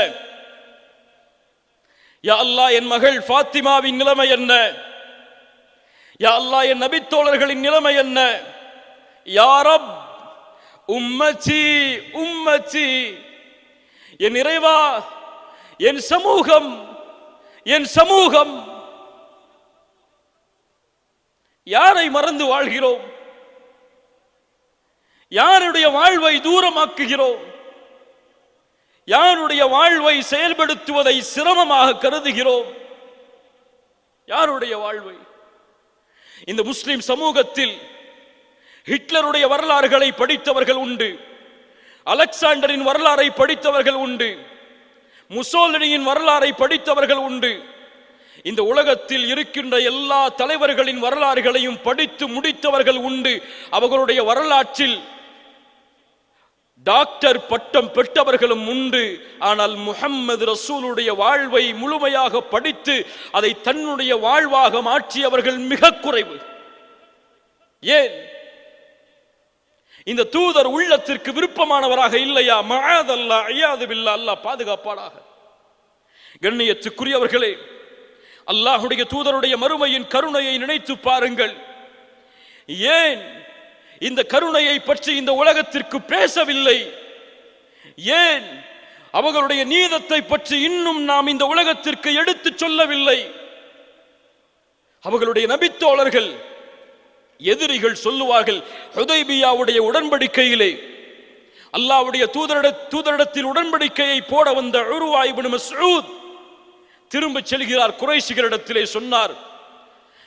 யா அல்லாஹ், என் மகள் ஃபாத்திமாவின் நிலைமை என்ன? யா அல்லாஹ், என் நபித்தோழர்களின் நிலைமை என்ன? யா ரப், உம்மத்தி உம்மத்தி. என் இறைவா, என் சமூகம், என் சமூகம். யாரை மறந்து வாழ்கிறோம்? யாருடைய வாழ்வை தூரமாக்குகிறோம்? யாருடைய வாழ்வை செயல்படுத்துவதை சிரமமாக கருதுகிறோம்? யாருடைய வாழ்வை? இந்த முஸ்லிம் சமூகத்தில் ஹிட்லருடைய வரலாறுகளை படித்தவர்கள் உண்டு, அலெக்சாண்டரின் வரலாறை படித்தவர்கள் உண்டு, முசோலினியின் வரலாறை படித்தவர்கள் உண்டு. இந்த உலகத்தில் இருக்கின்ற எல்லா தலைவர்களின் வரலாறுகளையும் படித்து முடித்தவர்கள் உண்டு. அவர்களுடைய வரலாற்றில் டாக்டர் பட்டம் பெற்றவர்களும் உண்டு. ஆனால் முஹம்மது ரசூலுடைய வாழ்வை முழுமையாக படித்து அதை தன்னுடைய வாழ்வாக மாற்றியவர்கள் மிக குறைவு. ஏன்? இந்த தூதர் உள்ளத்திற்கு விருப்பமானவராக இல்லையா? மஅதல்லாஹ், இயாது பில்லாஹ், அல்லாஹ் பாதுகாப்பானாக. கண்ணியத்துக்குரியவர்களே, அல்லாஹ்வுடைய தூதருடைய மறுமையின் கருணையை நினைத்து பாருங்கள். ஏன் இந்த கருணையை பற்றி இந்த உலகத்திற்கு பேசவில்லை? ஏன் அவர்களுடைய நீதத்தை பற்றி இன்னும் நாம் இந்த உலகத்திற்கு எடுத்து சொல்லவில்லை? அவர்களுடைய நபித்தோழர்கள், எதிரிகள் சொல்லுவார்கள், ஹுதைபியாவுடைய உடன்படிக்கையிலே அல்லாஹ்வுடைய தூதரிடத்தில் உடன்படிக்கையை போட வந்த உர்வா இப்னு மஸ்ஊத் திரும்ப செல்கிறார். குறைஷிகளிடத்திலே சொன்னார்,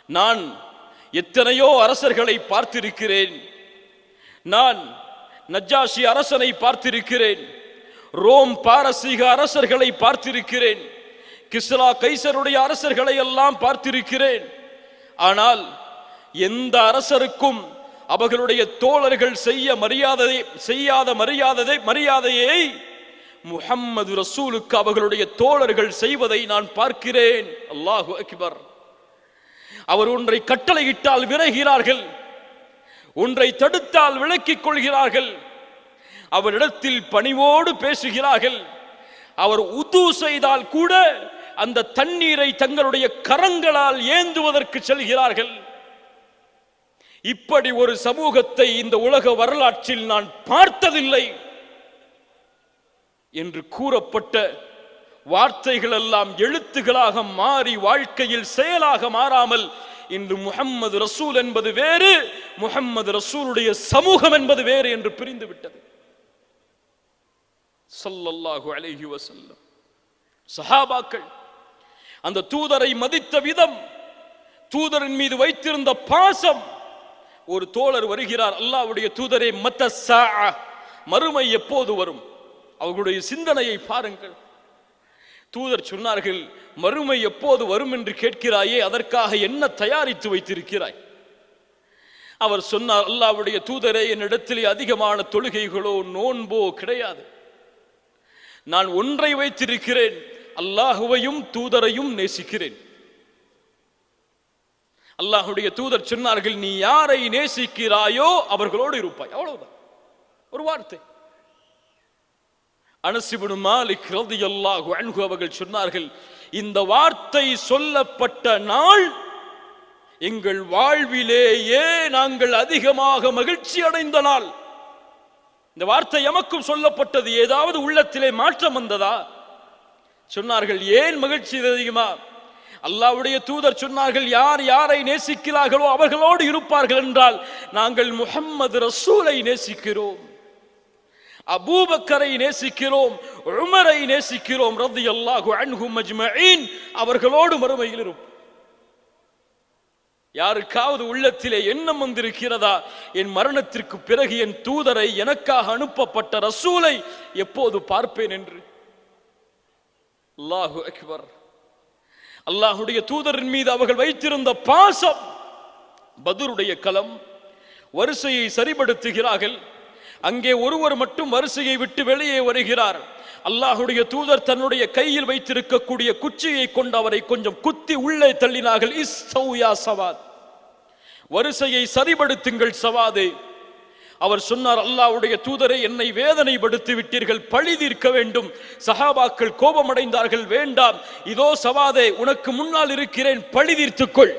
நான் எத்தனையோ அரசர்களை பார்த்திருக்கிறேன், நான் நஜ்ஜாஷி அரசனை பார்த்திருக்கிறேன், ரோம் பாரசீக அரசர்களை பார்த்திருக்கிறேன், கிஸ்ரா கைசருடைய அரசர்களை எல்லாம் பார்த்திருக்கிறேன். ஆனால் எந்த அரசருக்கும் அவர்களுடைய தோழர்கள் செய்யாத மரியாதையை முஹம்மது ரசூலுக்கு அவர்களுடைய தோழர்கள் செய்வதை நான் பார்க்கிறேன். அல்லாஹு அக்பர். அவர் ஒன்றை கட்டளையிட்டால் விரைகிறார்கள், ஒன்றை தடுத்தால் விலக்கிக் கொள்கிறார்கள், அவரிடத்தில் பணிவோடு பேசுகிறார்கள். அவர் உது செய்தால் கூட அந்த தண்ணீரை தங்களுடைய கரங்களால் ஏந்துவதற்கு செல்கிறார்கள். இப்படி ஒரு சமூகத்தை இந்த உலக வரலாற்றில் நான் பார்த்ததில்லை என்று கூறப்பட்ட வார்த்தைகள் எல்லாம் எழுத்துகளாக மாறி வாழ்க்கையில் செயலாக மாறாமல் இன்று முஹம்மது ரசூல் என்பது வேறு, முஹம்மது ரசூலுடைய சமூகம் என்பது வேறு என்று பிரிந்து விட்டது. ஸல்லல்லாஹு அலைஹி வஸல்லம் சஹாபாக்கள் அந்த தூதரை மதித்த விதம், தூதரின் மீது வைத்திருந்த பாசம். ஒரு தோழர் வருகிறார், அல்லாஹ்வுடைய தூதரே, மத்த ஸாஅ, மறுமை எப்போது வரும்? அவர்களுடைய சிந்தனையை பாருங்கள். தூதர் சொன்னார்கள், மறுமை எப்போது வரும் என்று கேட்கிறாயே, அதற்காக என்ன தயாரித்து வைத்திருக்கிறாய்? அவர் சொன்னார், அல்லாஹ்வுடைய தூதரே, என்னிடத்திலே அதிகமான தொழுகைகளோ நோன்போ கிடையாது. நான் ஒன்றை வைத்திருக்கிறேன், அல்லாஹுவையும் தூதரையும் நேசிக்கிறேன். அல்லாஹ்வுடைய தூதர் சொன்னார்கள், நீ யாரை நேசிக்கிறாயோ அவர்களோடு இருப்பாய். அவ்வளவுதான், ஒரு வார்த்தை. அனஸ் இப்னு மாலிக் ரலியல்லாஹு அன்ஹு அவர்கள் சொன்னார்கள், இந்த வார்த்தை சொல்லப்பட்ட நாள் எங்கள் வாழ்விலேயே நாங்கள் அதிகமாக மகிழ்ச்சி அடைந்த நாள். இந்த வார்த்தை எமக்கும் சொல்லப்பட்டது. ஏதாவது உள்ளத்திலே மாற்றம் வந்ததா? சொன்னார்கள், ஏன் மகிழ்ச்சி அதிகமா? அல்லாஹ்வுடைய தூதர் சொன்னார்கள், யார் யாரை நேசிக்கிறார்களோ அவர்களோடு இருப்பார்கள் என்றால் நாங்கள் முஹம்மது ரசூலை நேசிக்கிறோம், அபூபக்கரை நேசிக்கிறோம், உமரை நேசிக்கிறோம் ரலியல்லாஹு அன்ஹும் அஜ்மஈன். அவர்களோடு மறுமையில் இருப்போம். யாருக்காவது உள்ளத்திலே எண்ணம் வந்திருக்கிறதா, என் மரணத்திற்கு பிறகு என் தூதரை, எனக்காக அனுப்பப்பட்ட ரசூலை எப்போது பார்ப்பேன் என்று? அல்லாஹு அக்பர். அல்லாஹ்வுடைய தூதரின் மீது அவர்கள் வைத்திருந்த பாசம். பத்ருடைய களம், வரிசையை சரிபடுத்துகிறார்கள். அங்கே ஒருவர் மட்டும் வரிசையை விட்டு வெளியே வருகிறார். அல்லாஹ்வுடைய தூதர் தன்னுடைய கையில் வைத்திருக்கக்கூடிய குச்சியை கொண்டு அவரை கொஞ்சம் குத்தி உள்ளே தள்ளினார்கள். இஸ்தவு யா சவாத், வரிசையை சரிபடுத்துங்கள் சவாதே. அவர் சொன்னார், அல்லாஹ்வுடைய தூதரை, என்னை வேதனைப்படுத்தி விட்டீர்கள், பழி தீர்க்க வேண்டும். சஹாபாக்கள் கோபமடைந்தார்கள். வேண்டாம், இதோ சவாதே, உனக்கு முன்னால் இருக்கிறேன், பழி தீர்த்துக்கொள்.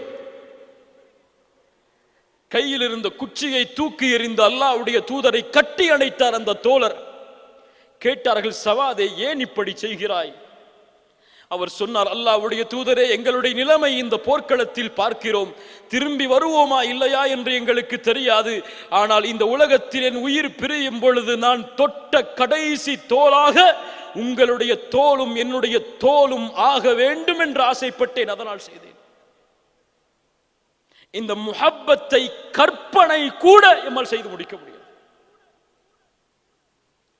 கையில் இருந்த குச்சியை தூக்கி எறிந்த அல்லாஹ்வுடைய தூதரை கட்டி அணைத்தார் அந்த தோழர். கேட்டார்கள், சவாதே, ஏன் இப்படி செய்கிறாய்? அவர் சொன்னார், அல்லாஹ்வுடைய தூதரே, எங்களுடைய நிலைமை இந்த போர்க்களத்தில் பார்க்கிறோம், திரும்பி வருவோமா இல்லையா என்று எங்களுக்கு தெரியாது. ஆனால் இந்த உலகத்தில் என் உயிர் பிரியும் பொழுது நான் தொட்ட கடைசி தோளாக உங்களுடைய தோளும் என்னுடைய தோளும் ஆக வேண்டும் என்று ஆசைப்பட்டேன், அதனால் செய்தேன். இந்த முஹப்பத்தை கற்பனை கூட எம்மால் செய்து முடிக்க முடியாது.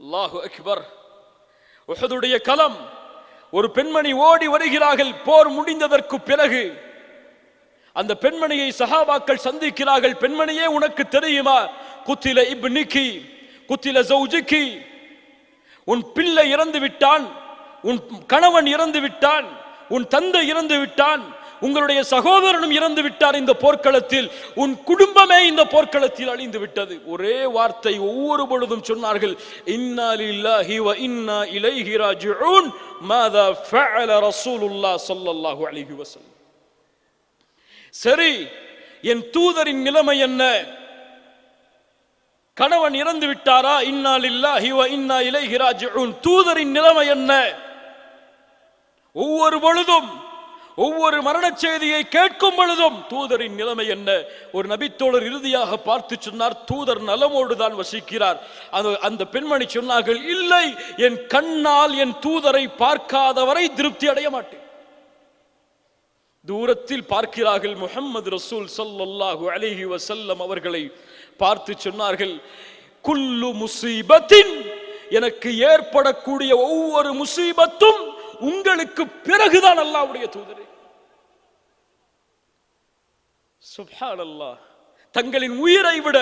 அல்லாஹு அக்பர். உஹதுடைய களம், ஒரு பெண்மணி ஓடி வருகிறார்கள். போர் முடிந்ததற்கு பிறகு அந்த பெண்மணியை சஹாபாக்கள் சந்திக்கிறார்கள். பெண்மணியே, உனக்கு தெரியுமா, குத்தில இப்னிகி குத்தில ஜௌஜிகி, உன் பிள்ளை இறந்து விட்டான், உன் கணவன் இறந்து விட்டான், உன் தந்தை இறந்து விட்டான், உங்களுடைய சகோதரனும் இறந்து விட்டார் இந்த போர்க்களத்தில், உன் குடும்பமே இந்த போர்க்களத்தில் அழிந்து விட்டது. ஒரே வார்த்தை ஒவ்வொரு பொழுதும் சொன்னார்கள், இன்னா லில்லாஹி வ இன்னா இலைஹி ராஜிஊன் மாதா ஃபஅல ரசூலுல்லாஹ் ஸல்லல்லாஹு அலைஹி வஸல்லம். சரி, என் தூதரின் நிலைமை என்ன? கணவன் இறந்து விட்டாரா? இன்னா லில்லாஹி வ இன்னா இலைஹி ராஜிஊன். தூதரின் நிலைமை என்ன? ஒவ்வொரு பொழுதும் ஒவ்வொரு மரண செய்தியை கேட்கும் பொழுதும் தூதரின் நிலைமை என்ன? ஒரு நபித்தோழர் இறுதியாக பார்த்து சொன்னார், தூதர் நலமோடு தான் வசிக்கிறார். அந்த பெண்மணி சொன்னார்கள், இல்லை, என் கண்ணால் என் தூதரை பார்க்காதவரை திருப்தி அடைய மாட்டேன். தூரத்தில் பார்க்கிறார்கள். முஹம்மது ரசூல் ஸல்லல்லாஹு அலைஹி வஸல்லம் அவர்களை பார்த்து சொன்னார்கள், குல்லு முஸீபத்தின், எனக்கு ஏற்படக்கூடிய ஒவ்வொரு முஸீபத்தும் உங்களுக்கு பிறகுதான் அல்லாஹ்வுடைய தூதரே. சுப்ஹானல்லாஹ். தங்களின் உயிரை விட,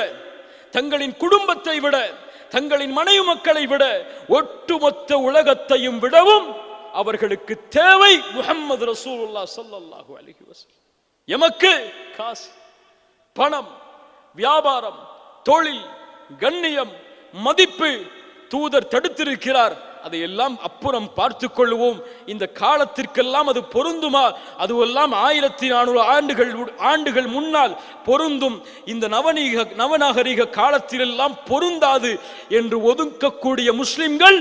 தங்களின் குடும்பத்தை விட, தங்களின் மனைவி மக்களை விட, ஒட்டுமொத்த உலகத்தையும் விடவும் அவர்களுக்கு தேவை முஹம்மது ரசூலுல்லாஹ் ஸல்லல்லாஹு அலைஹி வஸல்லம். எமக்கு காசு, பணம், வியாபாரம், தொழில், கண்ணியம், மதிப்பு தூதர் தடுத்திருக்கிறார். அதையெல்லாம் அப்புறம் பார்த்துக் கொள்வோம். இந்த காலத்திற்கெல்லாம் அது பொருந்துமா? அதுவெல்லாம் 1400 ஆண்டுகள் முன்னால் பொருந்தும். இந்த நவநாகரிக காலத்திலெல்லாம் பொருந்தாது என்று ஒதுக்கக்கூடிய முஸ்லிம்கள்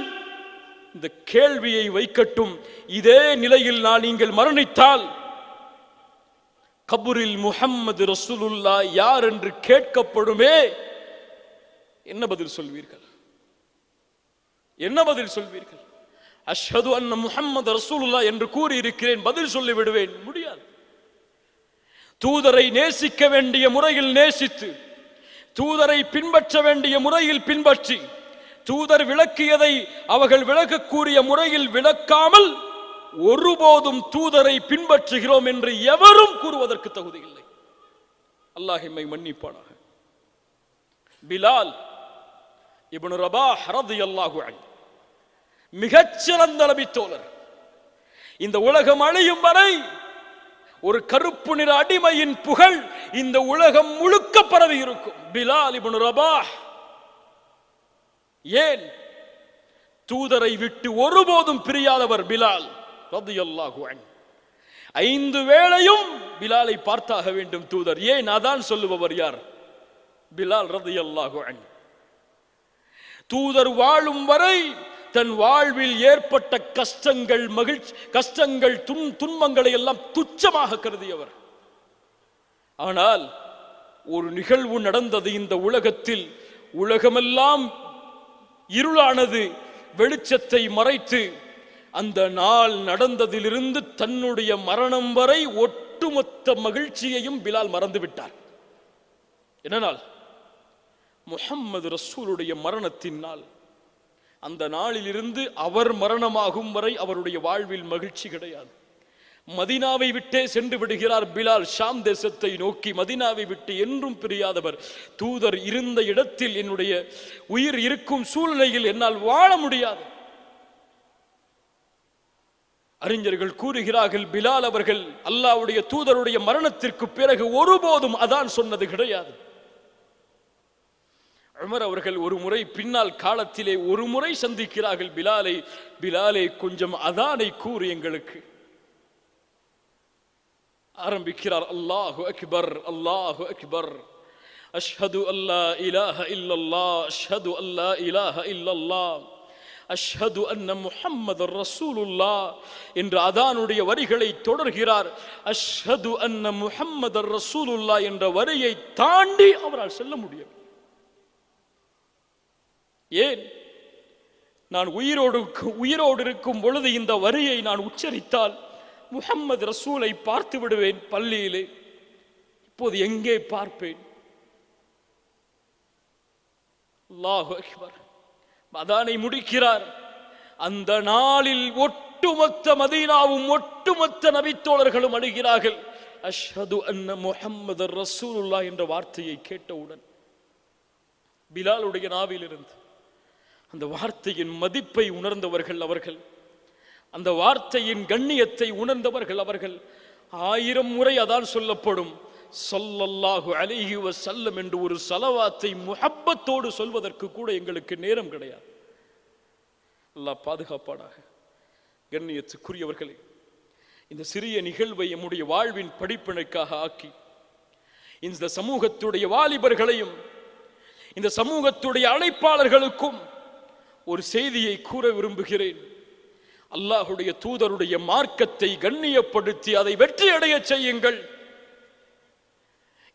இந்த கேள்வியை வைக்கட்டும். இதே நிலையில் நீங்கள் மரணித்தால் கபூரில் முஹம்மது ரசூலுல்லாஹ் யார் என்று கேட்கப்படுமே, என்ன பதில் சொல்வீர்கள்? என்ன பதில் சொல்வீர்கள்? அஷ்ஹது அன்ன முஹம்மது ரசூலுல்லாஹ் என்று கூறி இருக்கிறேன், பதில் சொல்லி விடுவேன். முடியாது. தூதரை நேசிக்க வேண்டிய முறையில் நேசித்து, தூதரை பின்பற்ற வேண்டிய முறையில் பின்பற்றி, தூதர் விளக்கியதை அவர்கள் விளக்கக்கூடிய முறையில் விளக்காமல் ஒருபோதும் தூதரை பின்பற்றுகிறோம் என்று எவரும் கூறுவதற்கு தகுதி இல்லை. அல்லாஹ் எம்மை மன்னிப்பானாக. பிலால் இப்னு ரபாஹ் ரலியல்லாஹு அன்ஹு மிகச்சிறந்த நபித்தோழர். இந்த உலகம் அழியும் வரை ஒரு கருப்பு நிற அடிமையின் புகழ் இந்த உலகம் முழுக்க பரவி இருக்கும். பிலால் இப்னு ரபாஹ் ஏன் தூதரை விட்டு ஒருபோதும் பிரியாதவர் பிலால் ரலியல்லாஹு அன்ஹு. 5 வேளையும் பிலாலை பார்த்தாக வேண்டும் தூதர். ஏன்? அதான் சொல்லுபவர் யார்? பிலால் ரலியல்லாஹு அன்ஹு. தூதர் வாழும் வரை தன் வாழ்வில் ஏற்பட்ட கஷ்டங்கள் துன்பங்களை எல்லாம் துச்சமாக கருதியவர். ஆனால் ஒரு நிகழ்வு நடந்தது இந்த உலகத்தில். உலகமெல்லாம் இருளானது, வெளிச்சத்தை மறைத்து, அந்த நாள் நடந்ததிலிருந்து தன்னுடைய மரணம் வரை ஒட்டுமொத்த மகிழ்ச்சியையும் பிலால் மறந்துவிட்டார். என்ன நாள்? முஹம்மது ரசூலுடைய மரணத்தின் நாள். அந்த நாளிலிருந்து அவர் மரணமாகும் வரை அவருடைய வாழ்வில் மகிழ்ச்சி கிடையாது. மதீனாவை விட்டே சென்று விடுகிறார் பிலால், ஷாம் தேசத்தை நோக்கி. மதீனாவை விட்டு என்றும் பிரியாதவர். தூதர் இருந்த இடத்தில் என்னுடைய உயிர் இருக்கும் சூழ்நிலையில் என்னால் வாழ முடியாது. அறிஞர்கள் கூறுகிறார்கள், பிலால் அவர்கள் அல்லாஹ்வுடைய தூதருடைய மரணத்திற்கு பிறகு ஒருபோதும் அதான் சொன்னது கிடையாது. உமர் அவர்கள் ஒரு முறை பின்னால் காலத்திலே ஒரு முறை சந்திக்கிறார்கள் பிலாலை. பிலாலே, கொஞ்சம் அதானை கூறு எங்களுக்கு. ஆரம்பிக்கிறார், அல்லாஹு அக்பர், அல்லாஹு அக்பர், அஷ்ஹது அல்லா இலாஹ இல்லல்லாஹ், அஷ்ஹது அல்லா இலாஹ இல்லல்லாஹ், அஷ்ஹது அன்ன முஹம்மதர் ரசூலுல்லாஹ் என்ற அதானுடைய வரிகளை தொடர்கிறார். அஷ்ஹது அன்ன முஹம்மதர் ரசூலுல்லாஹ் என்ற வரியை தாண்டி அவரால் செல்ல முடியும். ஏன்? நான் உயிரோடு இருக்கும் பொழுது இந்த வரியை நான் உச்சரித்தால் முஹம்மது ரசூலை பார்த்து விடுவேன் பள்ளியிலே. இப்போது எங்கே பார்ப்பேன்? அல்லாஹு அக்பர். அதானை முடிக்கிறார். அந்த நாளில் ஒட்டுமொத்த மதீனாவும் ஒட்டுமொத்த நபித்தோழர்களும் அழுகிறார்கள். அஷ்ஹது அன்ன முஹம்மதர் ரசூலுல்லாஹ் என்ற வார்த்தையை கேட்டவுடன் பிலாலுடைய நாவிலிருந்து அந்த வார்த்தையின் மதிப்பை உணர்ந்தவர்கள் அவர்கள், அந்த வார்த்தையின் கண்ணியத்தை உணர்ந்தவர்கள் அவர்கள். 1000 முறை அதான் சொல்லப்படும் ஸல்லல்லாஹு அலைஹி வஸல்லம் என்று ஒரு ஸலவாத்தை முஹப்பத்தோடு சொல்வதற்கு கூட எங்களுக்கு நேரம் கிடையாது. அல்லாஹ் பாதுகாப்பானாக. கண்ணியத்துக்குரியவர்களே, இந்த சிறிய நிகழ்வை நம்முடைய வாழ்வின் படிப்பினைக்காக ஆக்கி இந்த சமூகத்துடைய வாலிபர்களையும் இந்த சமூகத்துடைய அழைப்பாளர்களுக்கும் ஒரு செய்தியை கூற விரும்புகிறேன். அல்லாஹுடைய தூதருடைய மார்க்கத்தை கண்ணியப்படுத்தி அதை வெற்றியடைய செய்யுங்கள்.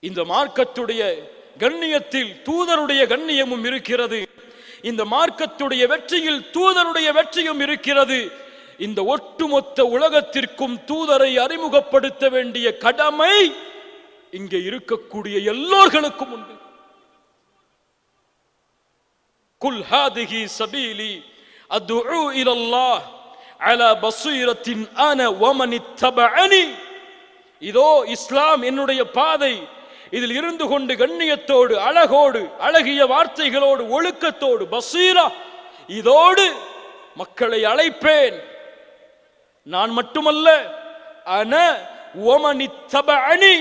இந்த மார்க்கத்துடைய கண்ணியத்தில் தூதருடைய கண்ணியமும் இருக்கிறது. இந்த மார்க்கத்துடைய வெற்றியில் தூதருடைய வெற்றியும் இருக்கிறது. இந்த ஒட்டுமொத்த உலகத்திற்கும் தூதரை அறிமுகப்படுத்த வேண்டிய கடமை இங்கே இருக்கக்கூடிய எல்லோர்களுக்கும் உண்டு. குல் ஹாதிஹி சபீலி அத்உ இலல்லாஹ் அலா பஸீரத்தின் அன வமன் இத்தபஅனி. இதோ இஸ்லாம் என்னுடைய பாதை. இதில் இருந்து கொண்டு கண்ணியத்தோடு அழகோடு அழகிய வார்த்தைகளோடு ஒழுக்கத்தோடு பஸீரா இதோடு மக்களை அழைப்பேன். நான் மட்டுமல்ல, அன வமன் இத்தபஅனி,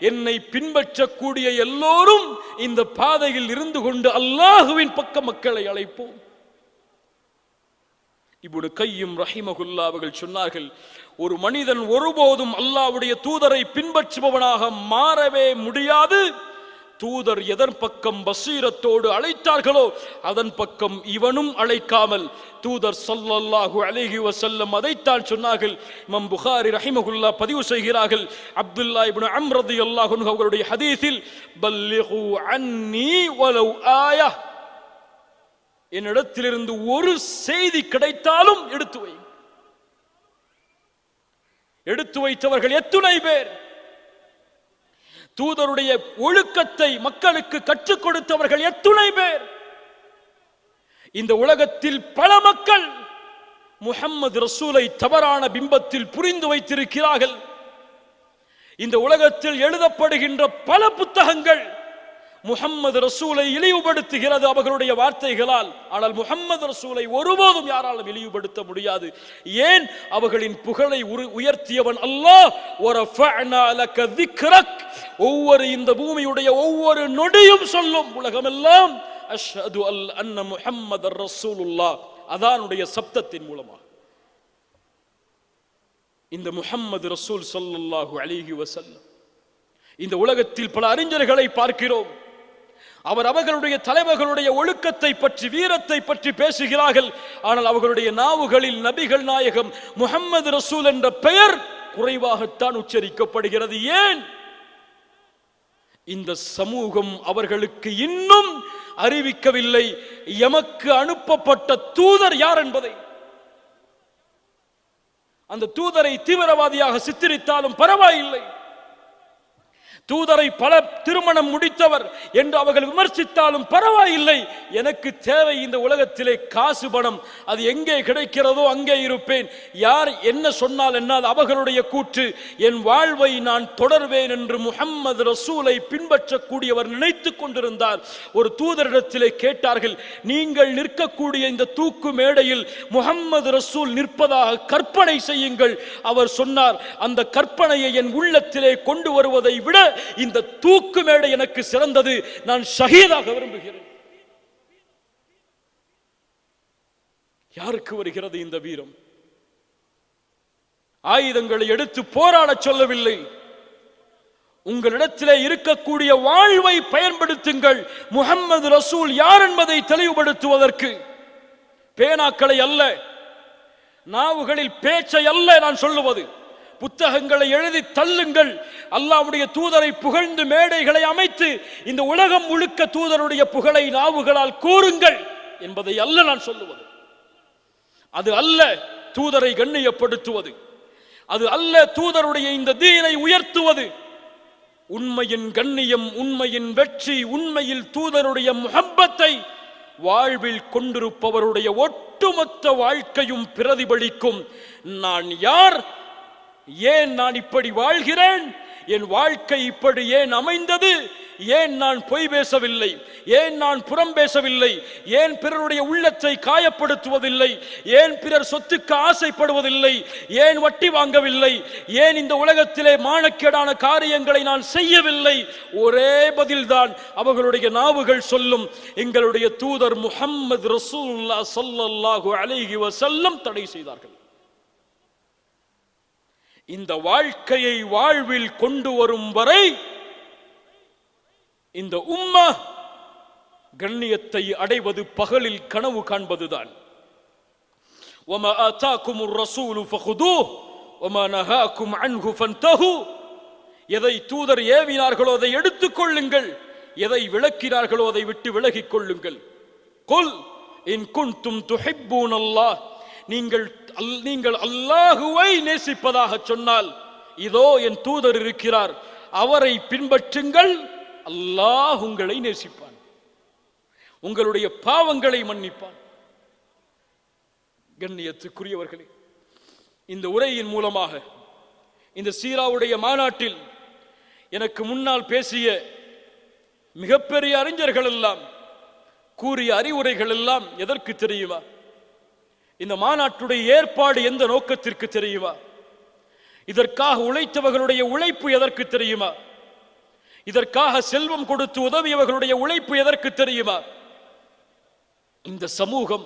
என்னை பின்பற்றக்கூடிய எல்லோரும் இந்த பாதையில் இருந்து கொண்டு அல்லாஹுவின் பக்கம் மக்களை அழைப்போம். இப்னு கையும் ரஹிமஹுல்லாஹ் அவர்கள் சொன்னார்கள், ஒரு மனிதன் ஒருபோதும் அல்லாஹ்வுடைய தூதரை பின்பற்றுபவனாக மாறவே முடியாது. தூதர் எதன் பக்கம் பசீரத்தோடு அழைத்தார்களோ அதன் பக்கம் இவனும் அழைக்காமல் தூதர் ஸல்லல்லாஹு அலைஹி வஸல்லம் அதைத்தான் சொன்னார்கள். இமாம் புகாரி ரஹிமஹுல்லாஹ் பதிவு செய்கிறார்கள், அப்துல்லாஹ் இப்னு அம்ர் ரலியல்லாஹு அன்ஹு அவர்களுடைய ஹதீஸில், பல்லிகு அன்னி வலவ் ஆயா, என்னிடத்திலிருந்து ஒரு செய்தி கிடைத்தாலும் எடுத்து வை. எடுத்து வைத்தவர்கள் எத்துணை பேர்! தூதருடைய ஒழுக்கத்தை மக்களுக்கு கற்றுக் கொடுத்தவர்கள் எத்துணை பேர்! இந்த உலகத்தில் பல மக்கள் முஹம்மது ரசூலை தவறான பிம்பத்தில் புரிந்து வைத்திருக்கிறார்கள். இந்த உலகத்தில் எழுதப்படுகின்ற பல புத்தகங்கள் முஹம்மது ரசூலை இழிவுபடுத்துகிறது அவர்களுடைய வார்த்தைகளால். ஆனால் முஹம்மது ரசூலை ஒருபோதும் யாராலும் இழிவுபடுத்த முடியாது. ஏன்? அவர்களின் புகழை உயர்த்தியவன் அல்லாஹ். வரஃபஅனா லக திக்ரக், ஒவ்வொரு இந்த பூமியுடைய ஒவ்வொரு நொடியும் சொல்லும் உலகமெல்லாம் அஷ்ஹது அன்ன முஹம்மதர் ரசூலுல்லாஹ், அதானுடைய சப்தத்தின் மூலமாக. இந்த முஹம்மது ரசூல் ஸல்லல்லாஹு அலைஹி வஸல்லம், இந்த உலகத்தில் பல அறிஞர்களை பார்க்கிறோம். அவர்களுடைய தலைவர்களுடைய ஒழுக்கத்தை பற்றி வீரத்தை பற்றி பேசுகிறார்கள். ஆனால் அவர்களுடைய நாவுகளில் நபிகள் நாயகம் முஹம்மது ரசூல் என்ற பெயர் குறைவாகத்தான் உச்சரிக்கப்படுகிறது. ஏன்? இந்த சமூகம் அவர்களுக்கு இன்னும் அறிவிக்கவில்லை எமக்கு அனுப்பப்பட்ட தூதர் யார் என்பதை. அந்த தூதரை தீவிரவாதியாக சித்தரித்தாலும் பரவாயில்லை, தூதரை பல திருமணம் முடித்தவர் என்று அவர்கள் விமர்சித்தாலும் பரவாயில்லை. எனக்கு தேவை இந்த உலகத்திலே காசு பணம். அது எங்கே கிடைக்கிறதோ அங்கே இருப்பேன். யார் என்ன சொன்னால் என்ன, அவர்களுடைய கூற்று. என் வாழ்வை நான் தொடர்வேன் என்று முஹம்மது ரசூலை பின்பற்றக்கூடியவர் நினைத்துக் கொண்டிருந்தார். ஒரு தூதரிடத்திலே கேட்டார்கள், நீங்கள் நிற்கக்கூடிய இந்த தூக்கு மேடையில் முஹம்மது ரசூல் நிற்பதாக கற்பனை செய்யுங்கள். அவர் சொன்னார், அந்த கற்பனையை என் உள்ளத்திலே கொண்டு வருவதை விட இந்த தூக்கு மேடை எனக்கு சிறந்தது. நான் ஷஹீதாக விரும்புகிறேன். யாருக்கு வருகிறது இந்த வீரம்? ஆயுதங்களை எடுத்து போராட சொல்லவில்லை. உங்களிடத்திலே இருக்கக்கூடிய வாழ்வை பயன்படுத்துங்கள் முஹம்மது ரசூல் யார் என்பதை தெளிவுபடுத்துவதற்கு. பேனாக்களை அல்ல, நாவுகளில் பேச்சை அல்ல நான் சொல்லுவது. புத்தகங்களை எழுதி தள்ளுங்கள். அல்லாஹ்வுடைய தூதரை புகழ்ந்து மேடைகளை அமைத்து இந்த உலகம் முழுக்க தூதருடைய புகழை நாவுகளால் கூறுங்கள் என்பதை அல்ல நான் சொல்லுவது. அது அல்ல தூதரை கண்ணியப்படுத்துவது, அது அல்ல தூதருடைய இந்த தீனை உயர்த்துவது. உண்மையின் கண்ணியம், உண்மையின் வெற்றி, உண்மையில் தூதருடைய முஹப்பத்தை வாழ்வில் கொண்டிருப்பவருடைய ஒட்டுமொத்த வாழ்க்கையும் பிரதிபலிக்கும். நான் யார், ஏன் நான் இப்படி வாழ்கிறேன், என் வாழ்க்கை இப்படி ஏன் அமைந்தது, ஏன் நான் பொய் பேசவில்லை, ஏன் நான் புறம் பேசவில்லை, ஏன் பிறருடைய உள்ளத்தை காயப்படுத்துவதில்லை, ஏன் பிறர் சொத்துக்கு ஆசைப்படுவதில்லை, ஏன் வட்டி வாங்கவில்லை, ஏன் இந்த உலகத்திலே மானக்கேடான காரியங்களை நான் செய்யவில்லை. ஒரே பதில்தான் அவர்களுடைய நாவுகள் சொல்லும். எங்களுடைய தூதர் முஹம்மது ரசூலுல்லாஹ் ஸல்லல்லாஹு அலைஹி வஸல்லம் தடை செய்தார்கள். இந்த வாழ்க்கையை வாழ்வில் கொண்டு வரும் வரை இந்த உம்மா கண்ணியத்தை அடைவது பகலில் கனவு காண்பதுதான். وَمَا آتَاكُمُ الرَّسُولُ فَخُذُوهُ وَمَا نَهَاكُمْ عَنْهُ فَانْتَهُوا. எதை தூதர் ஏவினார்களோ அதை எடுத்துக் கொள்ளுங்கள், எதை விளக்கினார்களோ அதை விட்டு விலகிக் கொள்ளுங்கள். قُلْ إِن كُنتُمْ تُحِبُّونَ اللَّهَ. நீங்கள் அல்லாஹுவை நேசிப்பதாக சொன்னால் இதோ என் தூதர் இருக்கிறார், அவரை பின்பற்றுங்கள், அல்லாஹ் உங்களை நேசிப்பான், உங்களுடைய பாவங்களை மன்னிப்பான். கண்ணியத்துக்குரியவர்களே, இந்த உரையின் மூலமாக இந்த சீராவுடைய மாநாட்டில் எனக்கு முன்னால் பேசிய மிகப்பெரிய அறிஞர்கள் எல்லாம் கூறிய அறிவுரைகள் எல்லாம் எதற்கு தெரியுமா? இந்த மாநாட்டுடைய ஏற்பாடு எந்த நோக்கத்திற்கு தெரியுமா? இதற்காக உழைத்தவர்களுடைய உழைப்பு எதற்கு தெரியுமா? இதற்காக செல்வம் கொடுத்து உதவியவர்களுடைய உழைப்பு எதற்கு தெரியுமா? இந்த சமூகம்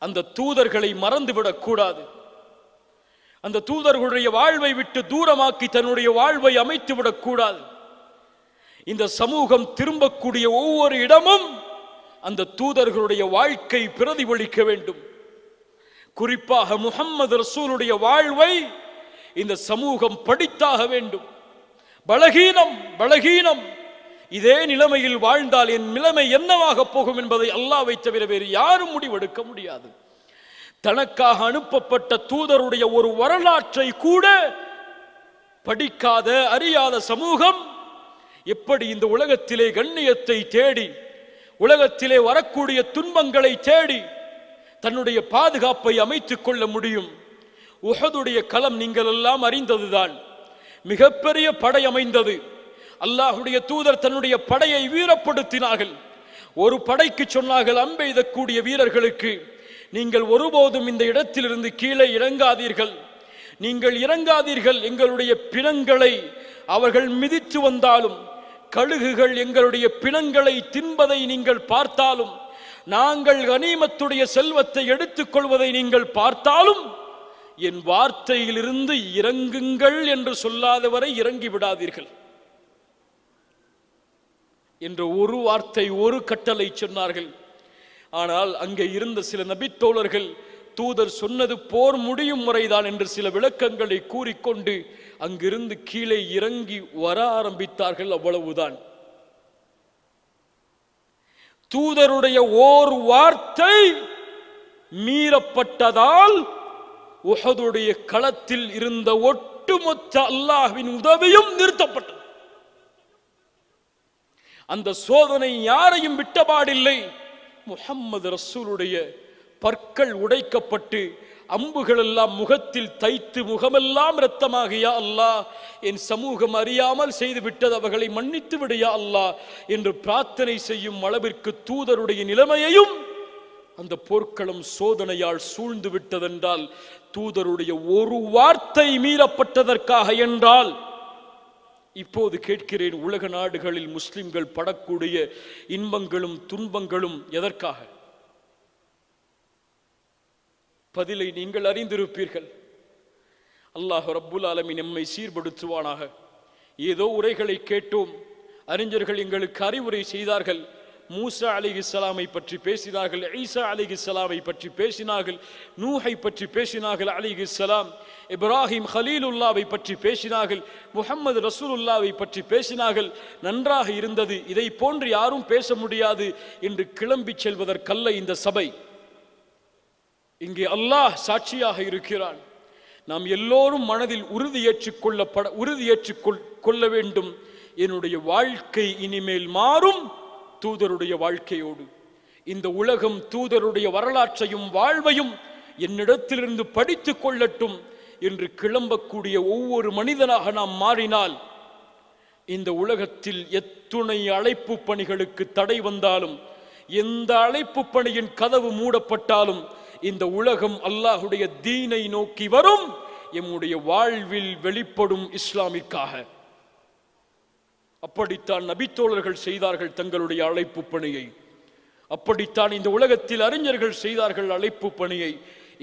அந்த தூதர்களை மறந்துவிடக் கூடாது. அந்த தூதர்களுடைய வாழ்வை விட்டு தூரமாக்கி தன்னுடைய வாழ்வை அமைத்து விடக் கூடாது. இந்த சமூகம் திரும்பக்கூடிய ஒவ்வொரு இடமும் அந்த தூதர்களுடைய வாழ்க்கை பிரதிபலிக்க வேண்டும். குறிப்பாக முஹம்மது ரசூலுடைய வாழ்வை இந்த சமூகம் படித்தாக வேண்டும். பலகீனம் இதே நிலைமையில் வாழ்ந்தால் என் நிலைமை என்னவாக போகும் என்பதை அல்லாஹ்வை தவிர வேறு யாரும் முடிவெடுக்க முடியாது. தனக்காக அனுப்பப்பட்ட தூதருடைய ஒரு வரலாற்றை கூட படிக்காத அறியாத சமூகம் எப்படி இந்த உலகத்திலே கண்ணியத்தை தேடி, உலகத்திலே வரக்கூடிய துன்பங்களை தேடி தன்னுடைய பாதுகாப்பை அமைத்துக் கொள்ள முடியும்? உஹதுடைய களம் நீங்கள் எல்லாம் அறிந்ததுதான். மிகப்பெரிய படை அமைந்தது. அல்லாஹுடைய தூதர் தன்னுடைய படையை வீரப்படுத்தினார்கள். ஒரு படைக்கு சொன்னார்கள், அம்பெய்தக்கூடிய வீரர்களுக்கு, நீங்கள் ஒருபோதும் இந்த இடத்திலிருந்து கீழே இறங்காதீர்கள், நீங்கள் இறங்காதீர்கள். எங்களுடைய பிணங்களை அவர்கள் மிதித்து வந்தாலும், கழுகுகள் எங்களுடைய பிணங்களை தின்பதை நீங்கள் பார்த்தாலும், நாங்கள் கனிமத்துடைய செல்வத்தை எடுத்துக் கொள்வதை நீங்கள் பார்த்தாலும், என் வார்த்தையிலிருந்து இறங்குங்கள் என்று சொல்லாதவரை இறங்கி விடாதீர்கள் என்ற ஒரு வார்த்தை, ஒரு கட்டளை சொன்னார்கள். ஆனால் அங்கே இருந்த சில நபித்தோழர்கள் தூதர் சொன்னது போர் முடியும் முறைதான் என்று சில விளக்கங்களை கூறிக்கொண்டு அங்கிருந்து கீழே இறங்கி வர ஆரம்பித்தார்கள். அவ்வளவுதான். தூதருடைய ஓர் வார்த்தை மீறப்பட்டதால் உஹதுடைய களத்தில் இருந்த ஒட்டுமொத்த அல்லாஹ்வின் உதவியும் நிறுத்தப்பட்டது. அந்த சோதனை யாரையும் விட்டபாடில்லை. முஹம்மது ரசூலுடைய பற்கள் உடைக்கப்பட்டு அம்புகள் எல்லாம் முகத்தில் தைத்து முகமெல்லாம் இரத்தமாக, யா அல்லாஹ், என் சமூகம் அறியாமல் செய்து விட்டது, அவர்களை மன்னித்து விடு யா அல்லாஹ் என்று பிரார்த்தனை செய்யும் அளவிற்கு தூதருடைய நிலைமையையும் அந்த போர்க்களம் சோதனையால் சூழ்ந்து விட்டதென்றால், தூதருடைய ஒரு வார்த்தை மீறப்பட்டதற்காக என்றால், இப்போது கேட்கிறேன், உலக நாடுகளில் முஸ்லிம்கள் படக்கூடிய இன்பங்களும் துன்பங்களும் எதற்காக? பதிலை நீங்கள் அறிந்திருப்பீர்கள். அல்லாஹ் ரப்புல் ஆலமீன் நம்மை சீர்படுத்துவானாக. ஏதோ உரைகளை கேட்டோம், அறிஞர்கள் எங்களுக்கு அறிவுரை செய்தார்கள், மூசா அலைஹிஸ்ஸலாமை பற்றி பேசினார்கள், ஈசா அலைஹிஸ்ஸலாமை பற்றி பேசினார்கள், நூஹை பற்றி பேசினார்கள் அலைஹிஸ்ஸலாம், இப்ராஹிம் ஹலீலுல்லாவை பற்றி பேசினார்கள், முஹம்மது ரசூலுல்லாவை பற்றி பேசினார்கள். நன்றாக இருந்தது. இதை போன்று யாரும் பேச முடியாது என்று கிளம்பி செல்வதற்கல்ல இந்த சபை. இங்கே அல்லாஹ் சாட்சியாக இருக்கிறான். நாம் எல்லோரும் மனதில் உறுதியேற்றுக் கொள்ள வேண்டும். என்னுடைய வாழ்க்கை இனிமேல் மாறும் தூதருடைய வாழ்க்கையோடு. இந்த உலகம் தூதருடைய வரலாற்றையும் வாழ்வையும் என்னிடத்திலிருந்து படித்துக் கொள்ளட்டும் என்று கிளம்பக்கூடிய ஒவ்வொரு மனிதனாக நாம் மாறினால், இந்த உலகத்தில் எத்துணை அழைப்பு பணிகளுக்கு தடை வந்தாலும், எந்த அழைப்பு பணியின் கதவு மூடப்பட்டாலும், இந்த உலகம் அல்லாஹுடைய தீனை நோக்கி வரும். எம்முடைய வாழ்வில் வெளிப்படும் இஸ்லாமிற்காக. அப்படித்தான் நபித்தோழர்கள் செய்தார்கள் தங்களுடைய அழைப்பு பணியை. அப்படித்தான் இந்த உலகத்தில் அறிஞர்கள் செய்தார்கள் அழைப்பு பணியை.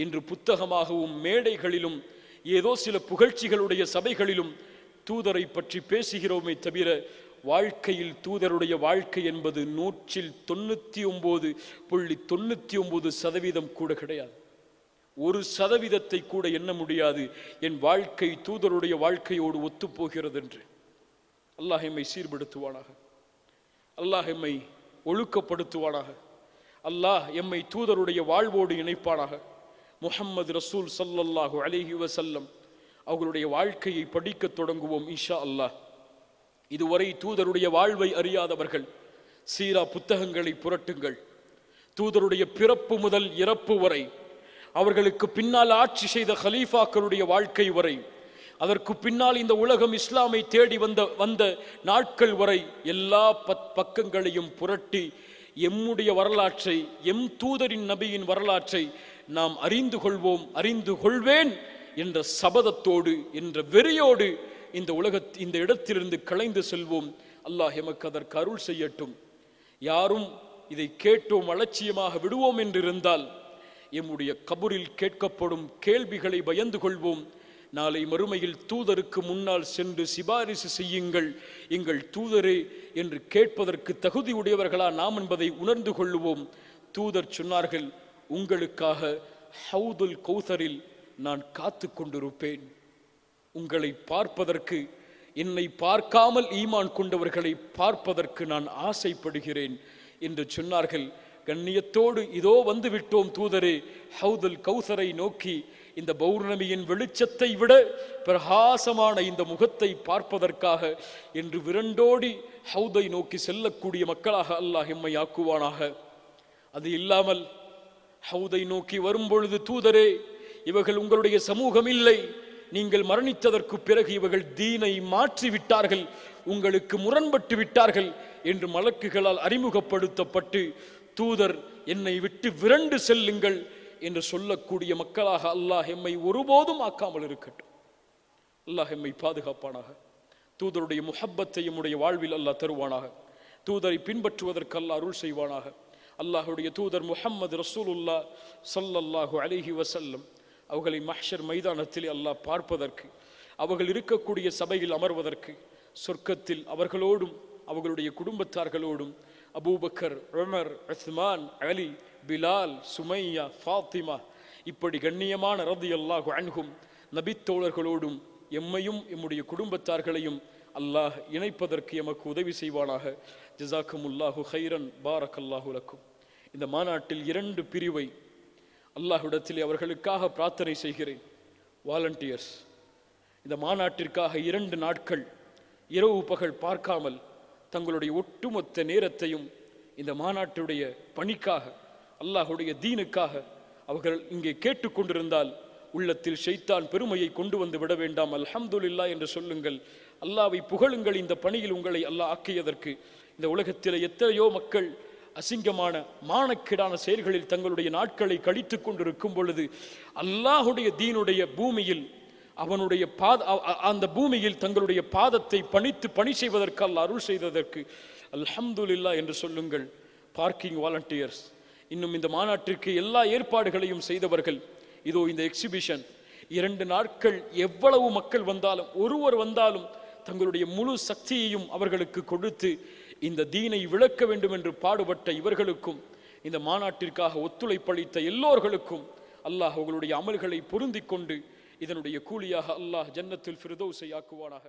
இன்று புத்தகமாகவும் மேடைகளிலும் ஏதோ சில புகழ்ச்சிகளுடைய சபைகளிலும் தூதரை பற்றி பேசுகிறோமே தவிர, வாழ்க்கையில் தூதருடைய வாழ்க்கை என்பது 99.99% கூட கிடையாது. 1% கூட எண்ண முடியாது என் வாழ்க்கை தூதருடைய வாழ்க்கையோடு ஒத்துப்போகிறது என்று. அல்லாஹ் எம்மை சீர்படுத்துவானாக. அல்லாஹ் எம்மை ஒழுக்கப்படுத்துவானாக. அல்லாஹ் எம்மை தூதருடைய வாழ்வோடு இணைப்பானாக. முஹம்மது ரசூல் ஸல்லல்லாஹு அலைஹி வஸல்லம் அவர்களுடைய வாழ்க்கையை படிக்க தொடங்குவோம் இன்ஷா அல்லாஹ். இதுவரை தூதருடைய வாழ்வை அறியாதவர்கள் சீரா புத்தகங்களை புரட்டுங்கள். தூதருடைய பிறப்பு முதல் இறப்பு வரை, அவர்களுக்கு பின்னால் ஆட்சி செய்த ஹலீஃபாக்களுடைய வாழ்க்கை வரை, அதற்கு பின்னால் இந்த உலகம் இஸ்லாமை தேடி வந்த நாட்கள் வரை எல்லா பக்கங்களையும் புரட்டி எம்முடைய வரலாற்றை, எம் தூதரின் நபியின் வரலாற்றை நாம் அறிந்து கொள்வேன் என்ற சபதத்தோடு, என்ற வெறியோடு இந்த இடத்திலிருந்து கலைந்து செல்வோம். அல்லாஹ் எமக்கு அதற்கு அருள் செய்யட்டும். யாரும் இதை கேட்டோம் அலட்சியமாக விடுவோம் என்றிருந்தால், எம்முடைய கபூரில் கேட்கப்படும் கேள்விகளை பயந்து கொள்வோம். நாளை மறுமையில் தூதருக்கு முன்னால் சென்று சிபாரிசு செய்யுங்கள் எங்கள் தூதரே என்று கேட்பதற்கு தகுதி உடையவர்களா நாம் என்பதை உணர்ந்து கொள்வோம். தூதர் சொன்னார்கள், உங்களுக்காக ஹவுதுல் கௌசரில் நான் காத்து கொண்டிருப்பேன். உங்களை பார்ப்பதற்கு, என்னை பார்க்காமல் ஈமான் கொண்டவர்களை பார்ப்பதற்கு நான் ஆசைப்படுகிறேன் என்று சொன்னார்கள். கண்ணியத்தோடு இதோ வந்து விட்டோம் தூதரே ஹவுதுல் கௌசரை நோக்கி. இந்த பௌர்ணமியின் வெளிச்சத்தை விட பிரகாசமான இந்த முகத்தை பார்ப்பதற்காக என்று விரண்டோடி ஹவுதை நோக்கி செல்லக்கூடிய மக்களாக அல்லாஹ் எம்மை ஆக்குவானாக. அது இல்லாமல் ஹவுதை நோக்கி வரும்பொழுது, தூதரே இவர்கள் உங்களுடைய சமூகம் இல்லை, நீங்கள் மரணித்ததற்கு பிறகு இவர்கள் தீனை மாற்றி விட்டார்கள், உங்களுக்கு முரண்பட்டு விட்டார்கள் என்று மலக்குகளால் அறிமுகப்படுத்தப்பட்டு, தூதர் என்னை விட்டு விரண்டு செல்லுங்கள் என்று சொல்லக்கூடிய மக்களாக அல்லாஹ் எம்மை ஒருபோதும் ஆக்காமல் இருக்கட்டும். அல்லாஹ் எம்மை பாதுகாப்பானாக. தூதருடைய முஹப்பத்தை எம்முடைய வாழ்வில் அல்லாஹ் தருவானாக. தூதரை பின்பற்றுவதற்கு அல்லாஹ் அருள் செய்வானாக. அல்லாஹுடைய தூதர் முஹம்மது ரசூலுல்லாஹ் ஸல்லல்லாஹு அலைஹி வஸல்லம் அவர்களை மஹ்ஷர் மைதானத்தில் அல்லாஹ் பார்ப்பதற்கு, அவர்கள் இருக்கக்கூடிய சபையில் அமர்வதற்கு, சொர்க்கத்தில் அவர்களோடும் அவர்களுடைய குடும்பத்தார்களோடும் அபூபக்கர், உமர், உஸ்மான், அலி, பிலால், சுமையா, ஃபாத்திமா இப்படி கண்ணியமான ரலியல்லாஹு அன்ஹும் நபித்தோழர்களோடும் எம்மையும் எம்முடைய குடும்பத்தார்களையும் அல்லாஹ் இணைப்பதற்கு எமக்கு உதவி செய்வானாக. ஜஸாக்குமுல்லாஹு ஹைரன், பாரக்கல்லாஹு லக்கும். இந்த மாநாட்டில் 2 பிரிவை அல்லாஹ்விடத்திலே அவர்களுக்காக பிரார்த்தனை செய்கிறேன். வாலண்டியர்ஸ், இந்த மாநாட்டிற்காக 2 நாட்கள் இரவு பகல் பார்க்காமல் தங்களுடைய ஒட்டுமொத்த நேரத்தையும் இந்த மாநாட்டுடைய பணிக்காக, அல்லாஹுடைய தீனுக்காக அவர்கள் இங்கே கேட்டுக்கொண்டிருந்தால் உள்ளத்தில் ஷைத்தான் பெருமையை கொண்டு வந்து விட வேண்டாம். அல்ஹம்துலில்லாஹ் என்று சொல்லுங்கள், அல்லாஹ்வை புகழுங்கள். இந்த பணியில் உங்களை அல்லாஹ் ஆக்கியதற்கு. இந்த உலகத்தில் எத்தனையோ மக்கள் அசிங்கமான மானக்கேடான செயல்களில் தங்களுடைய நாட்களை கழித்து கொண்டிருக்கும் பொழுது, அல்லாஹுடைய தீனுடைய பூமியில் அவனுடைய அந்த பூமியில் தங்களுடைய பாதத்தை பணித்து பணி செய்வதற்கு அல்லாஹ் அருள் செய்ததற்கு அல்ஹம்துலில்லாஹ் என்று சொல்லுங்கள். பார்க்கிங் வாலண்டியர்ஸ், இன்னும் இந்த மாநாட்டிற்கு எல்லா ஏற்பாடுகளையும் செய்தவர்கள், இதோ இந்த எக்ஸிபிஷன் 2 நாட்கள் எவ்வளவு மக்கள் வந்தாலும், ஒருவர் வந்தாலும் தங்களுடைய முழு சக்தியையும் அவர்களுக்கு கொடுத்து இந்த தீனை விளக்க வேண்டும் என்று பாடுபட்ட இவர்களுக்கும் இந்த மாநாட்டிற்காக ஒத்துழைப்பளித்த எல்லோர்களுக்கும் அல்லாஹ் அவர்களுடைய அமல்களை பொருந்திக் கொண்டு இதனுடைய கூலியாக அல்லாஹ் ஜன்னத்துல் ஃபிர்தௌஸை ஆக்குவானாக.